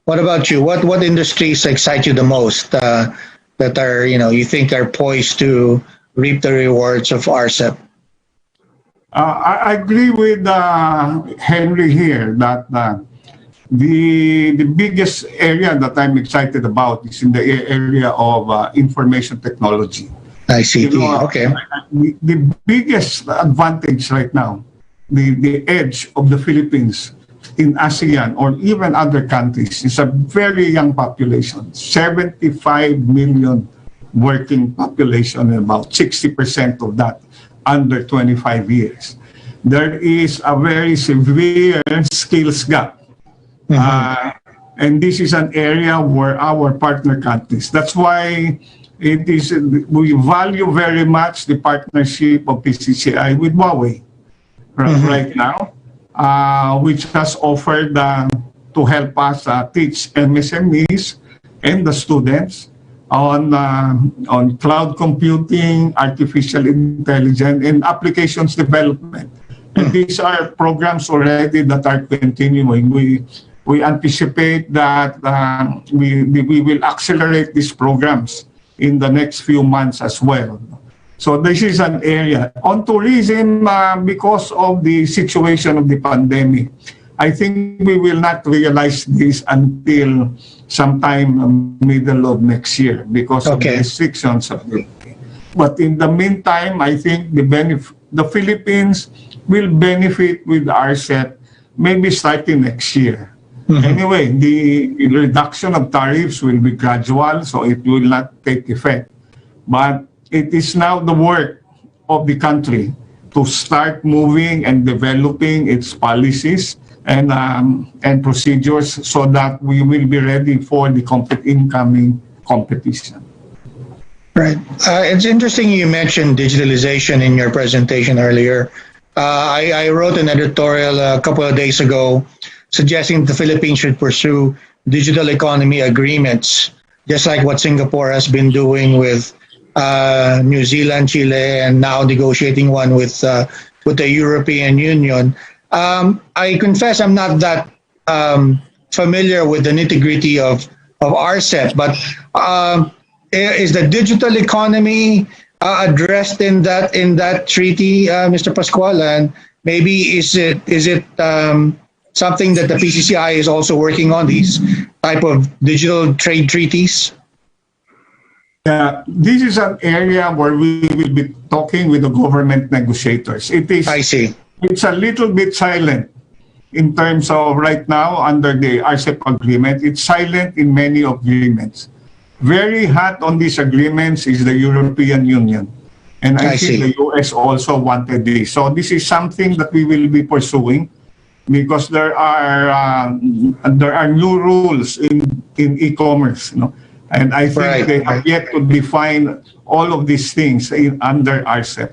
what about you? What industries excite you the most that are, you think are poised to reap the rewards of RCEP? I agree with Henry here that the biggest area that I'm excited about is in the area of information technology. ICT, okay. The biggest advantage right now, the edge of the Philippines in ASEAN or even other countries is a very young population, 75 million working population, and about 60% of that under 25 years. There is a very severe skills gap. And this is an area where our partner countries, that's why we value very much the partnership of PCCI with Huawei right now, which has offered to help us teach MSMEs and the students on cloud computing, artificial intelligence, and applications development. And these are programs already that are continuing. We anticipate that we will accelerate these programs in the next few months as well. So this is an area. On tourism, because of the situation of the pandemic, I think we will not realize this until sometime middle of next year because of the restrictions. But in the meantime, I think the Philippines will benefit with RCEP maybe starting next year. Anyway, the reduction of tariffs will be gradual, so it will not take effect. But it is now the work of the country to start moving and developing its policies and procedures so that we will be ready for the incoming competition. Right. It's interesting you mentioned digitalization in your presentation earlier. I wrote an editorial a couple of days ago suggesting the Philippines should pursue digital economy agreements, just like what Singapore has been doing with New Zealand, Chile, and now negotiating one with the European Union. I confess I'm not that familiar with the nitty-gritty of RCEP, but is the digital economy addressed in that treaty, Mr. Pascual? And maybe is it something that the PCCI is also working on, these type of digital trade treaties? This is an area where we will be talking with the government negotiators. I see. It's a little bit silent in terms of right now under the RCEP agreement. It's silent in many agreements. Very hot on these agreements is the European Union. And I think the US also wanted this. So this is something that we will be pursuing because there are new rules in e-commerce, and I think they have yet to define all of these things under RCEP.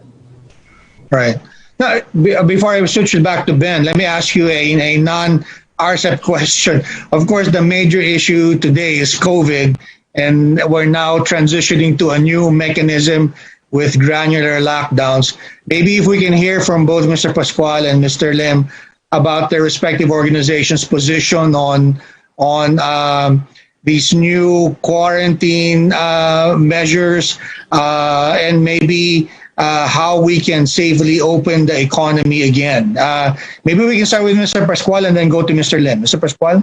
Right. Now, before I switch it back to Ben, let me ask you a non-RCEP question. Of course, the major issue today is COVID, and we're now transitioning to a new mechanism with granular lockdowns. Maybe if we can hear from both Mr. Pascual and Mr. Lim about their respective organizations' position on these new quarantine measures and maybe how we can safely open the economy again. Maybe we can start with Mr. Pascual and then go to Mr. Lim. Mr. Pascual?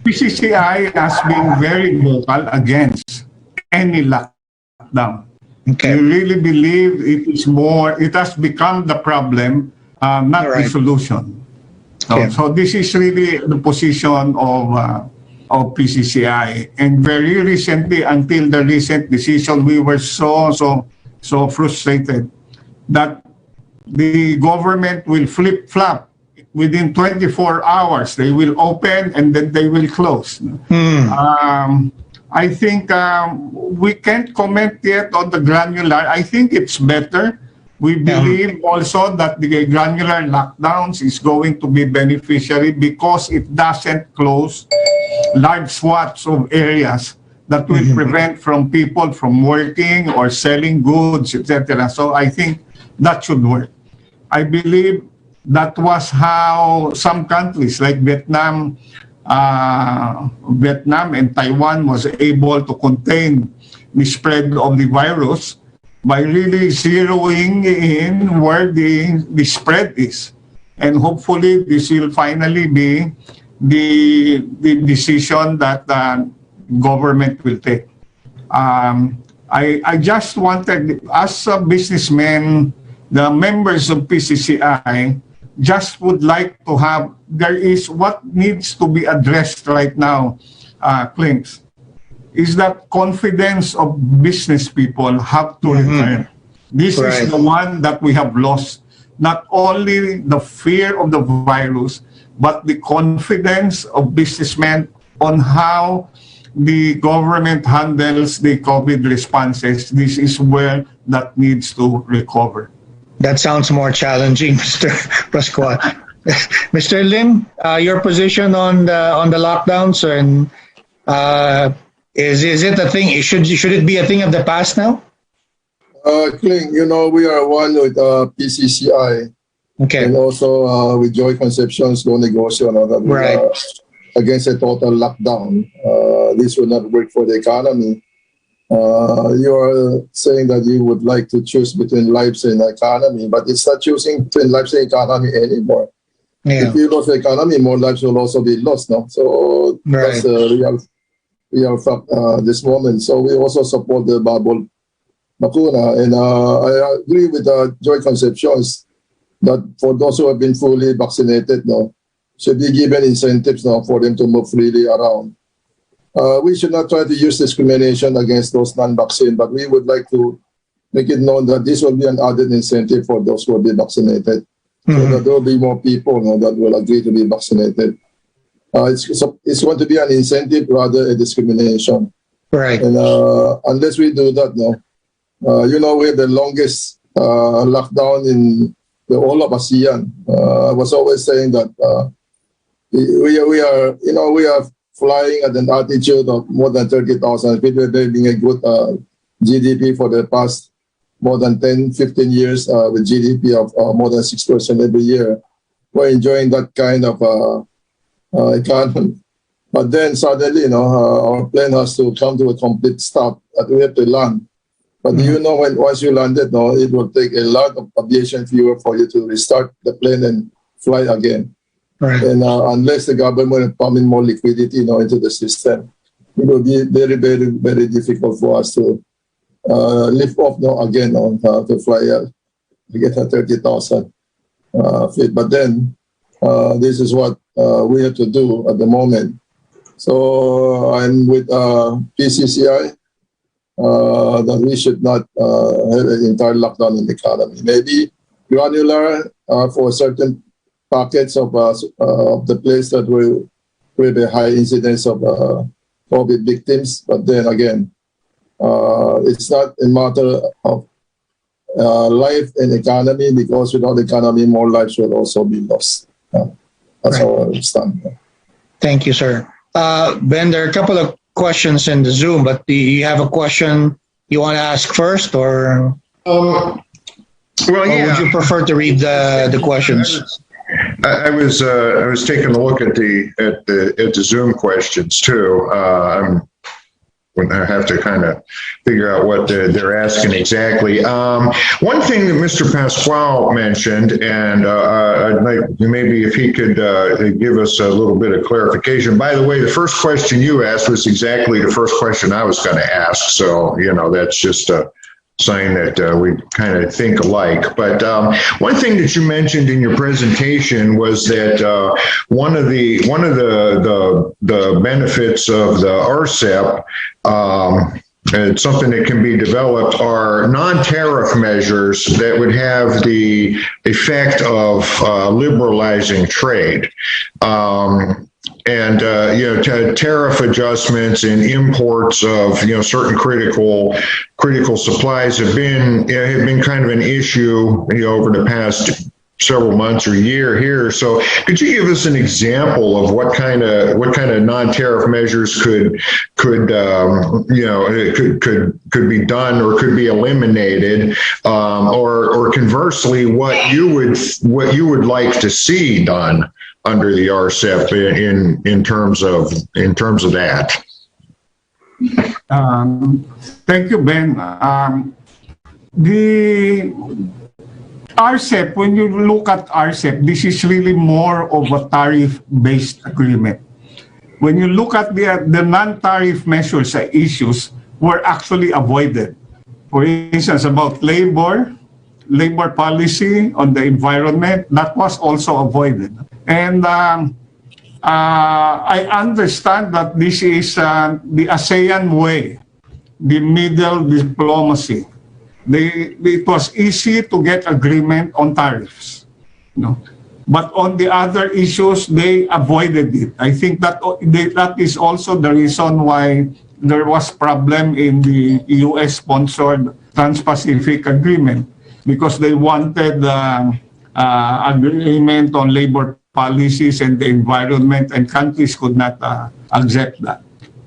PCCI has been very vocal against any lockdown. Okay. We really believe it has become the problem, not the Right. solution. Okay. So this is really the position of PCCI. And very recently, until the recent decision, we were so frustrated that the government will flip-flop. Within 24 hours, they will open and then they will close. I think we can't comment yet on the granular. I think it's better. We believe also that the granular lockdowns is going to be beneficiary because it doesn't close large swaths of areas that will prevent from people from working or selling goods, etc. So I think that should work. I believe that was how some countries like Vietnam and Taiwan was able to contain the spread of the virus by really zeroing in where the spread is. And hopefully this will finally be the decision that the government will take. I just wanted, as a businessman, the members of PCCI just would like to have, there is what needs to be addressed right now, Klinks, is that confidence of business people have to return. This is the one that we have lost. Not only the fear of the virus, but the confidence of businessmen on how the government handles the COVID responses. This is where that needs to recover. That sounds more challenging, Mr. Pascual. Mr. Lim, your position on the lockdowns, and is it a thing? Should it be a thing of the past now? Klink, we are one with PCCI. Okay. And also with Joy Concepcion's Go Negosyo, that we are against a total lockdown. This will not work for the economy. You are saying that you would like to choose between lives and economy, but it's not choosing between lives and economy anymore. Yeah. If you lose the economy, more lives will also be lost, no? So that's a real fact this moment. So we also support the bubble vacuna, and I agree with Joy Concepcion that for those who have been fully vaccinated, should be given incentives for them to move freely around. We should not try to use discrimination against those non-vaccinated, but we would like to make it known that this will be an added incentive for those who will be vaccinated, so that there will be more people that will agree to be vaccinated. It's going to be an incentive rather a discrimination. Right. And unless we do that, we have the longest lockdown in the whole of ASEAN. I was always saying that we are flying at an altitude of more than 30,000 feet. We're having a good GDP for the past more than 10, 15 years with GDP of more than 6% every year. We're enjoying that kind of economy. But then suddenly, our plane has to come to a complete stop that we have to land. But once you landed, it will take a lot of aviation fuel for you to restart the plane and fly again. Right. And unless the government pump in more liquidity into the system, it will be very, very, very difficult for us to lift off again to fly to get 30,000 feet. But then this is what we have to do at the moment. So I'm with PCCI that we should not have an entire lockdown in the economy. Maybe granular for certain pockets of the place that will have a high incidence of COVID victims. But then again, it's not a matter of life and economy, because without economy, more lives will also be lost. That's how I understand. Thank you, sir. Ben, there are a couple of questions in the Zoom, but do you have a question you want to ask first, or Well, yeah. or would you prefer to read the questions? I was taking a look at the Zoom questions too. I have to kind of figure out what they're asking exactly. One thing that Mr. Pascual mentioned, and I'd like maybe if he could give us a little bit of clarification. By the way, the first question you asked was exactly the first question I was going to ask. So, that's just a sign that we kind of think alike. But one thing that you mentioned in your presentation was that one of the benefits of the RCEP, and something that can be developed, are non-tariff measures that would have the effect of liberalizing trade. And tariff adjustments and imports of certain critical supplies have been kind of an issue over the past several months or year here. So could you give us an example of what kind of non-tariff measures could be done or could be eliminated, or conversely what you would like to see done under the RCEP in terms of that? Thank you, Ben. The RCEP, when you look at RCEP, this is really more of a tariff-based agreement. When you look at the non-tariff measures issues were actually avoided. For instance, about labor policy on the environment, that was also avoided. And I understand that this is the ASEAN way, the middle diplomacy. It was easy to get agreement on tariffs, but on the other issues, they avoided it. I think that is also the reason why there was problem in the US-sponsored Trans-Pacific Agreement, because they wanted agreement on labor policies and the environment, and countries could not accept that.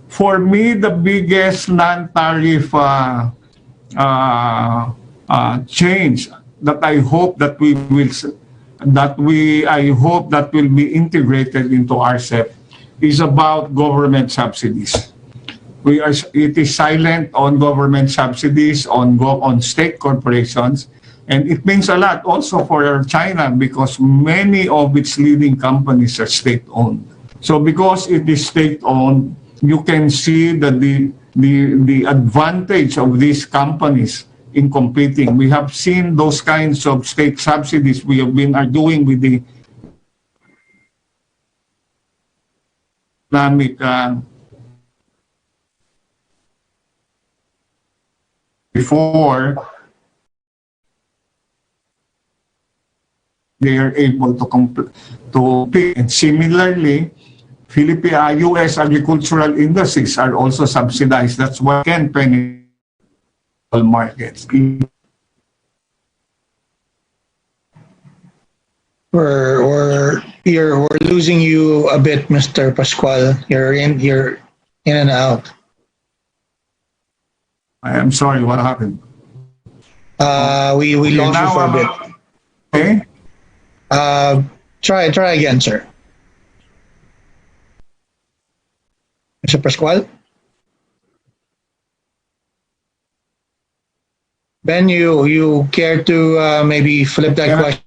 For me, the biggest non-tariff change that I hope that will be integrated into RCEP is about government subsidies. It is silent on government subsidies on state corporations, and it means a lot also for China because many of its leading companies are state-owned. So because it is state-owned, you can see that the advantage of these companies in competing. We have seen those kinds of state subsidies we are doing with the economic before they are able to compete. And similarly, Philippine U.S. agricultural industries are also subsidized. That's why can penetrate markets. We're losing you a bit, Mr. Pascual. You're in and out. I am sorry, what happened? We lost you for a bit. Okay. Try again, sir. Mr. Pascual? Ben, you care to maybe flip that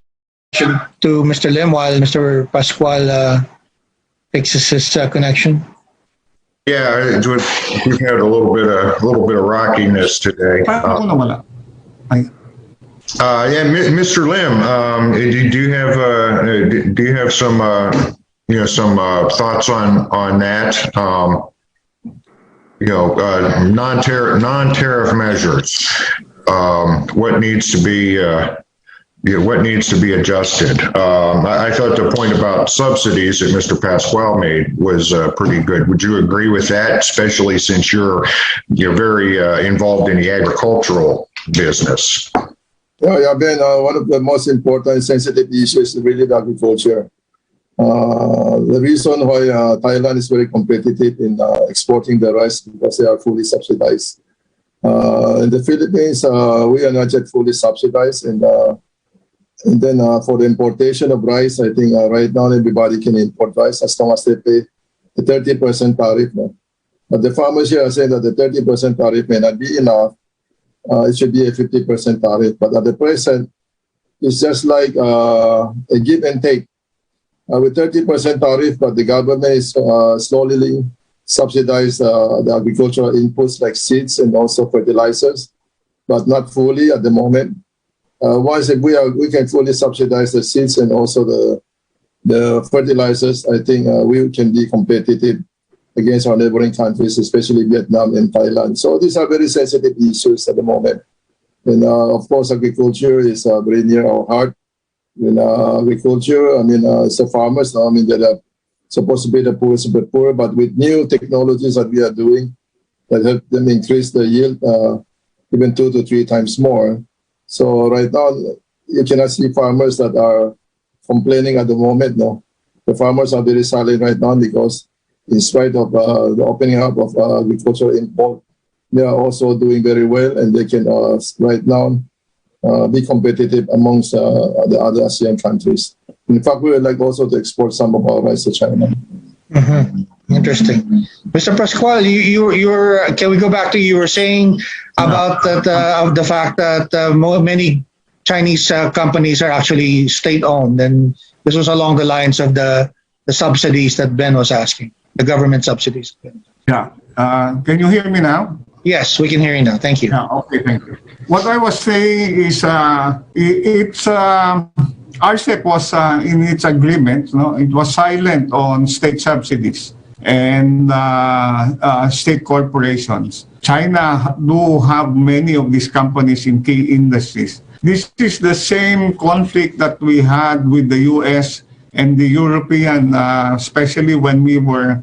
question to Mr. Lim while Mr. Pascual fixes his connection? Yeah, we've had a little bit of rockiness today. Yeah, Mr. Lim, do you have some thoughts on that? Non-tariff measures. What needs to be adjusted? I thought the point about subsidies that Mr. Pascual made was pretty good. Would you agree with that, especially since you're very involved in the agricultural business? Yeah, Ben. One of the most important and sensitive issues is really the agriculture. The reason why Thailand is very competitive in exporting the rice because they are fully subsidized. In the Philippines, we are not yet fully subsidized, and then for the importation of rice, I think right now everybody can import rice as long as they pay the 30% tariff. But the farmers here are saying that the 30% tariff may not be enough. It should be a 50% tariff. But at the present, it's just like a give and take. With 30% tariff, but the government is slowly subsidize the agricultural inputs like seeds and also fertilizers, but not fully at the moment. Once if we can fully subsidize the seeds and also the fertilizers, I think we can be competitive against our neighboring countries, especially Vietnam and Thailand. So these are very sensitive issues at the moment. And of course, agriculture is very near our heart. Agriculture, it's the farmers, they're supposed to be the poorest of the poor, but with new technologies that we are doing that help them increase the yield even 2 to 3 times more. So right now, you cannot see farmers that are complaining at the moment. No, the farmers are very silent right now because in spite of the opening up of agricultural import, they are also doing very well, and they can right now be competitive amongst the other ASEAN countries. In fact, we would like also to export some of our rice to China. Mm-hmm. Interesting. Mr. Pascual, can we go back to you were saying about the fact that many Chinese companies are actually state-owned, and this was along the lines of the subsidies that Ben was asking, the government subsidies. Yeah. Can you hear me now? Yes, we can hear you now. Thank you. Yeah, okay, thank you. What I was saying is RCEP was in its agreement, it was silent on state subsidies and state corporations. China do have many of these companies in key industries. This is the same conflict that we had with the US and the European, especially when we were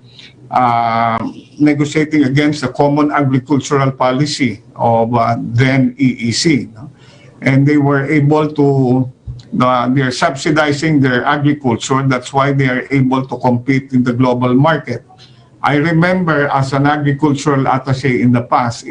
negotiating against the Common Agricultural Policy of then EEC. And they were able to, they're subsidizing their agriculture. That's why they are able to compete in the global market. I remember as an agricultural attaché in the past,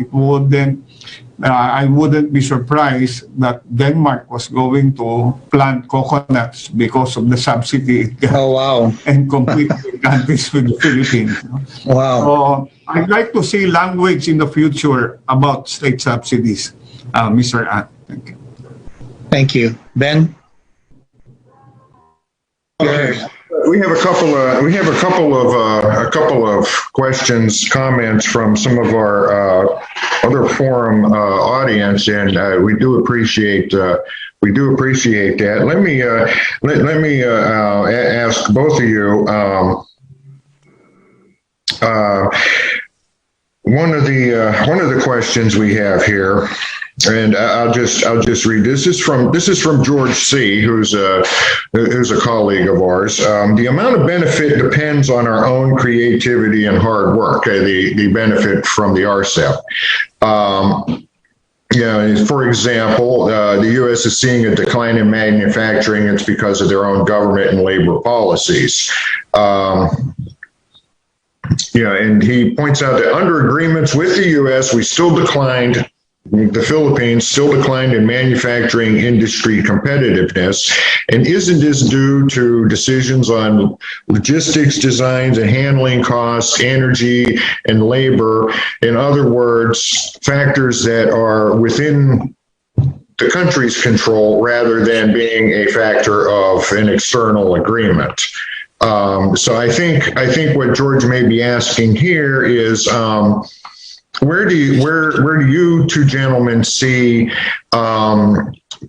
I wouldn't be surprised that Denmark was going to plant coconuts because of the subsidy it got. Oh, wow. And compete with countries with the Philippines. Wow. So I'd like to see language in the future about state subsidies, Mr. An. Thank you. Thank you. Ben? Okay. We have a couple of questions, comments from some of our other forum audience, and we do appreciate that. Let me ask both of you. One of the questions we have here, and I'll just read this. This is from George C., who's a colleague of ours. The amount of benefit depends on our own creativity and hard work. The benefit from the RCEP. For example, the U.S. is seeing a decline in manufacturing. It's because of their own government and labor policies. And he points out that under agreements with the U.S., the Philippines still declined in manufacturing industry competitiveness. And isn't this due to decisions on logistics designs and handling costs, energy, and labor? In other words, factors that are within the country's control rather than being a factor of an external agreement. So I think what George may be asking here is, where do you two gentlemen see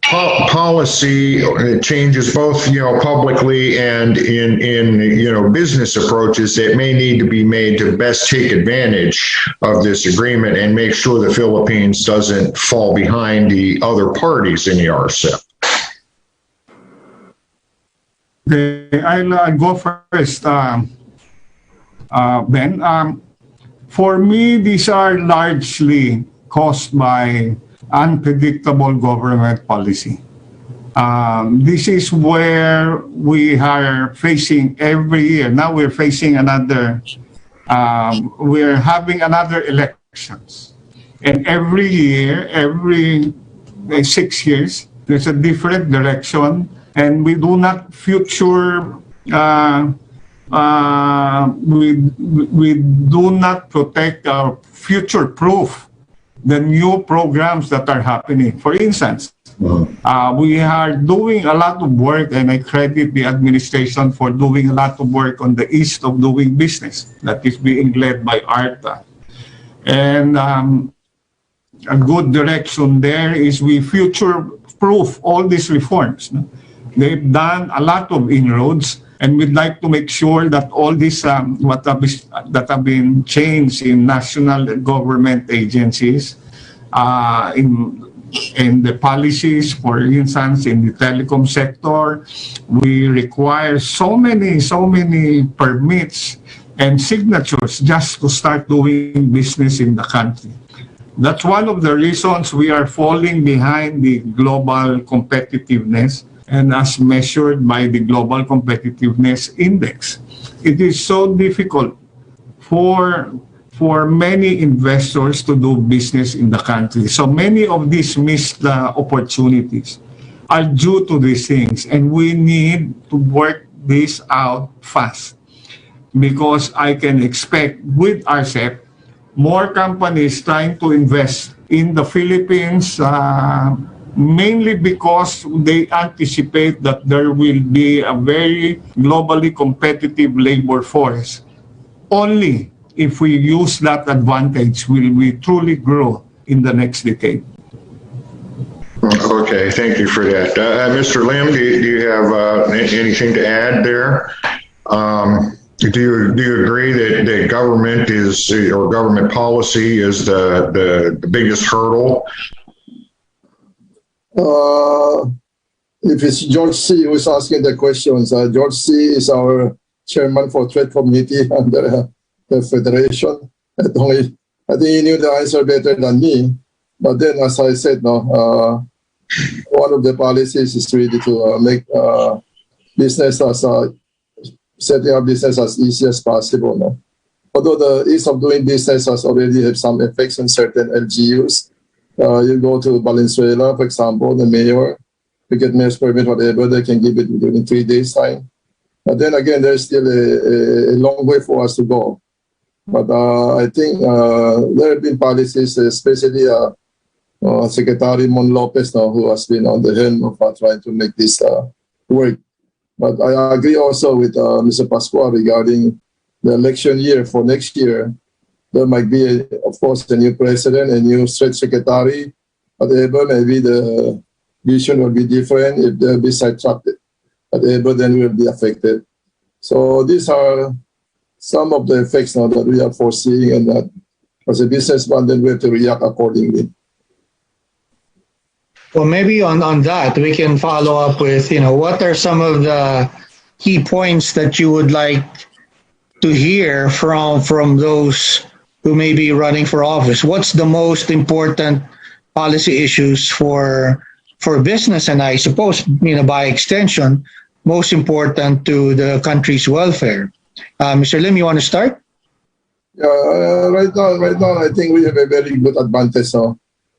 policy changes, both publicly and in business approaches that may need to be made to best take advantage of this agreement and make sure the Philippines doesn't fall behind the other parties in the RCEP? Okay, I'll go first, Ben. For me, these are largely caused by unpredictable government policy. This is where we are facing every year. Now we're facing we're having another elections. And every year, every 6 years, there's a different direction. And we do not future we do not protect our future-proof the new programs that are happening. For instance, we are doing a lot of work, and I credit the administration for doing a lot of work on the ease of doing business that is being led by ARTA. And a good direction there is we future-proof all these reforms. No? They've done a lot of inroads, and we'd like to make sure that all these that have been changed in national government agencies, in the policies, for instance, in the telecom sector, we require so many permits and signatures just to start doing business in the country. That's one of the reasons we are falling behind the global competitiveness, and as measured by the Global Competitiveness Index. It is so difficult for many investors to do business in the country. So many of these missed opportunities are due to these things, and we need to work this out fast, because I can expect with RCEP more companies trying to invest in the Philippines, mainly because they anticipate that there will be a very globally competitive labor force. Only if we use that advantage will we truly grow in the next decade. Okay, thank you for that. Mr. Lim, do you have anything to add there? Do you agree that government is, or government policy is the biggest hurdle? If it's George C. who is asking the questions, George C. is our chairman for Trade Committee under the Federation. I think he knew the answer better than me. But then, as I said, one of the policies is really to make business as setting up business as easy as possible. No? Although the ease of doing business has already had some effects on certain LGUs. You go to Valenzuela, for example, the mayor, to get mayor's permit, whatever, they can give it within 3 days' time. But then again, there's still a long way for us to go. But I think there have been policies, especially Secretary Mon Lopez now, who has been on the helm of trying to make this work. But I agree also with Mr. Pascual regarding the election year for next year. There might be, of course, a new president, a new state secretary, whatever. Maybe the vision will be different. If they'll be sidetracked, whatever, then we'll be affected. So these are some of the effects now that we are foreseeing, and that as a businessman, then we have to react accordingly. Well, maybe on that, we can follow up with, what are some of the key points that you would like to hear from those who may be running for office? What's the most important policy issues for business, and I suppose, by extension, most important to the country's welfare? Mr. Lim, you want to start? Right now, I think we have a very good advantage now.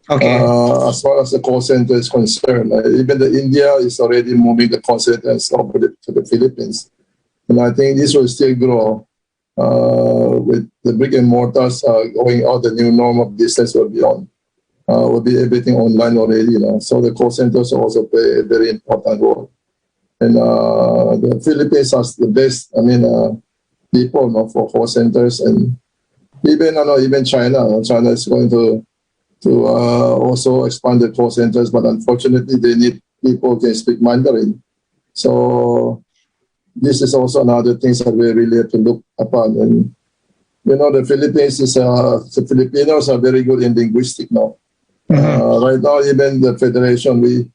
Okay. As far as the call center is concerned, even India is already moving the call centers over to the Philippines, and I think this will still grow with the brick and mortars going out. The new norm of business will be everything online already. So the call centers also play a very important role, and the Philippines has the best, people for call centers, and even China. China is going to also expand the call centers, but unfortunately they need people who can speak Mandarin. So this is also another thing that we really have to look upon. And the Philippines the Filipinos are very good in linguistics now. Mm-hmm. Right now, even the Federation, we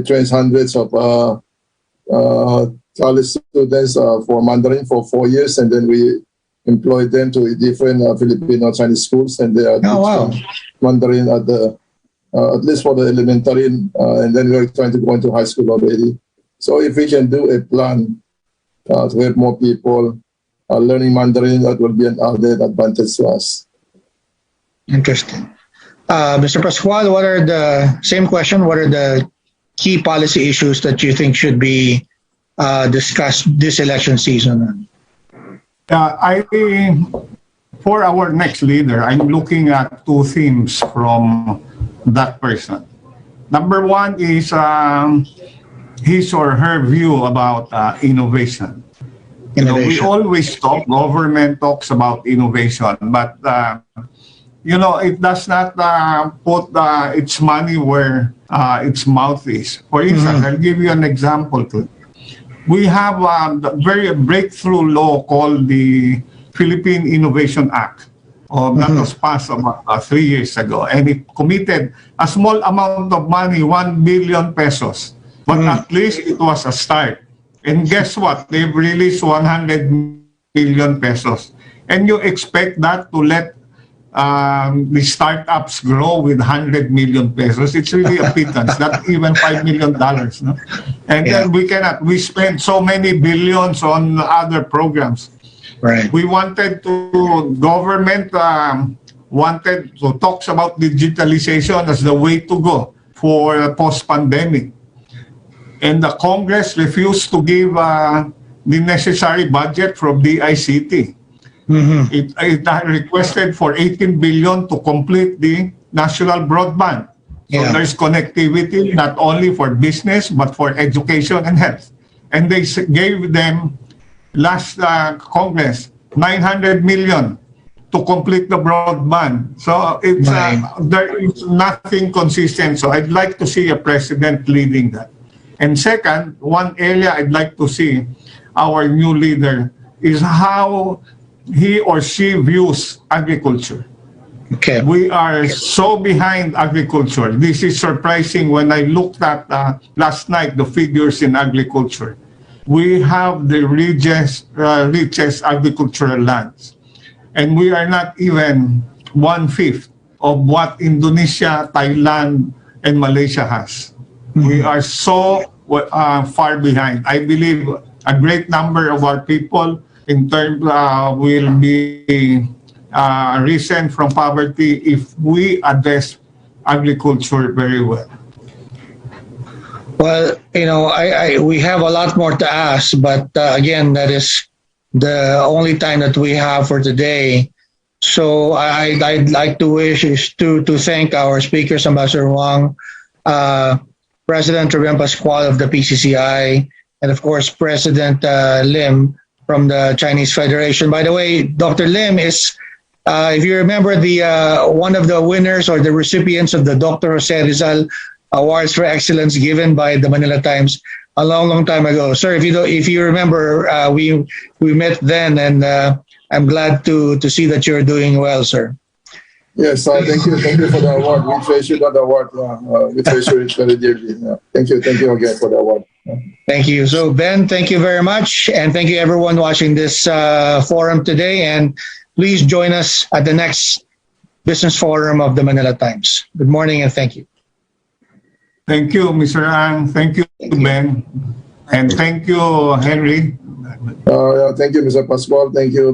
train hundreds of college students for Mandarin for 4 years, and then we employ them to different Filipino Chinese schools, and they are teaching Mandarin at least for the elementary, and then we're trying to go into high school already. So if we can do a plan to have more people learning Mandarin, that will be an added advantage to us. Interesting. Mr. Pascual, what are the key policy issues that you think should be discussed this election season? For our next leader, I'm looking at two themes from that person. Number one is his or her view about innovation. You know, we always talk, government talks about innovation, but you know, it does not put its money where its mouth is. For instance, I'll give you an example too. We have a very breakthrough law called the Philippine Innovation Act. That was passed about 3 years ago, and it committed a small amount of money, 1 billion pesos. But at least it was a start. And guess what? They've released 100 million pesos. And you expect that to let the startups grow with 100 million pesos. It's really a pittance, not even $5 million. No? And then we spend so many billions on other programs. Right. We wanted to, government wanted to talk about digitalization as the way to go for post-pandemic. And the Congress refused to give the necessary budget from DICT. It requested for 18 billion to complete the national broadband. So there's connectivity not only for business but for education and health. And they gave them last Congress 900 million to complete the broadband. So it's there is nothing consistent. So I'd like to see a president leading that. And second, one area I'd like to see our new leader is how he or she views agriculture. Okay. We are so behind agriculture. This is surprising when I looked at last night the figures in agriculture. We have the richest agricultural lands. And we are not even 1/5 of what Indonesia, Thailand, and Malaysia has. We are so far behind. I believe a great number of our people in terms will be risen from poverty if we address agriculture very well. Well, you know, we have a lot more to ask, but again, that is the only time that we have for today. So I'd like to wish to thank our speakers, Ambassador Huang, President Ruben Pascual of the PCCI, and of course, President Lim from the Chinese Federation. By the way, Dr. Lim is, if you remember, the one of the winners or the recipients of the Dr. Jose Rizal Awards for Excellence given by the Manila Times a long time ago. Sir, if you remember, we met then, and I'm glad to see that you're doing well, sir. Yes, thank you for the award. We treasure that award. We treasure it very dearly. Thank you again for the award. Thank you. So Ben, thank you very much, and thank you everyone watching this forum today. And please join us at the next Business Forum of the Manila Times. Good morning and thank you. Thank you, Mr. Ang. Thank you, Ben. And thank you, Henry. Thank you, Mr. Pascual. Thank you,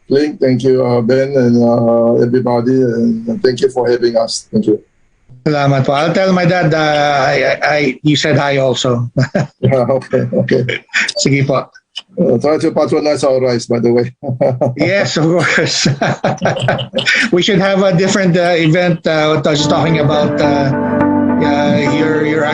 Klink. Thank you, Ben, and everybody. And thank you for having us. Thank you. Salamat po. I'll tell my dad you said hi also. Okay. Sige po. Try to patronize our rice, by the way. Yes, of course. We should have a different event. I was talking about your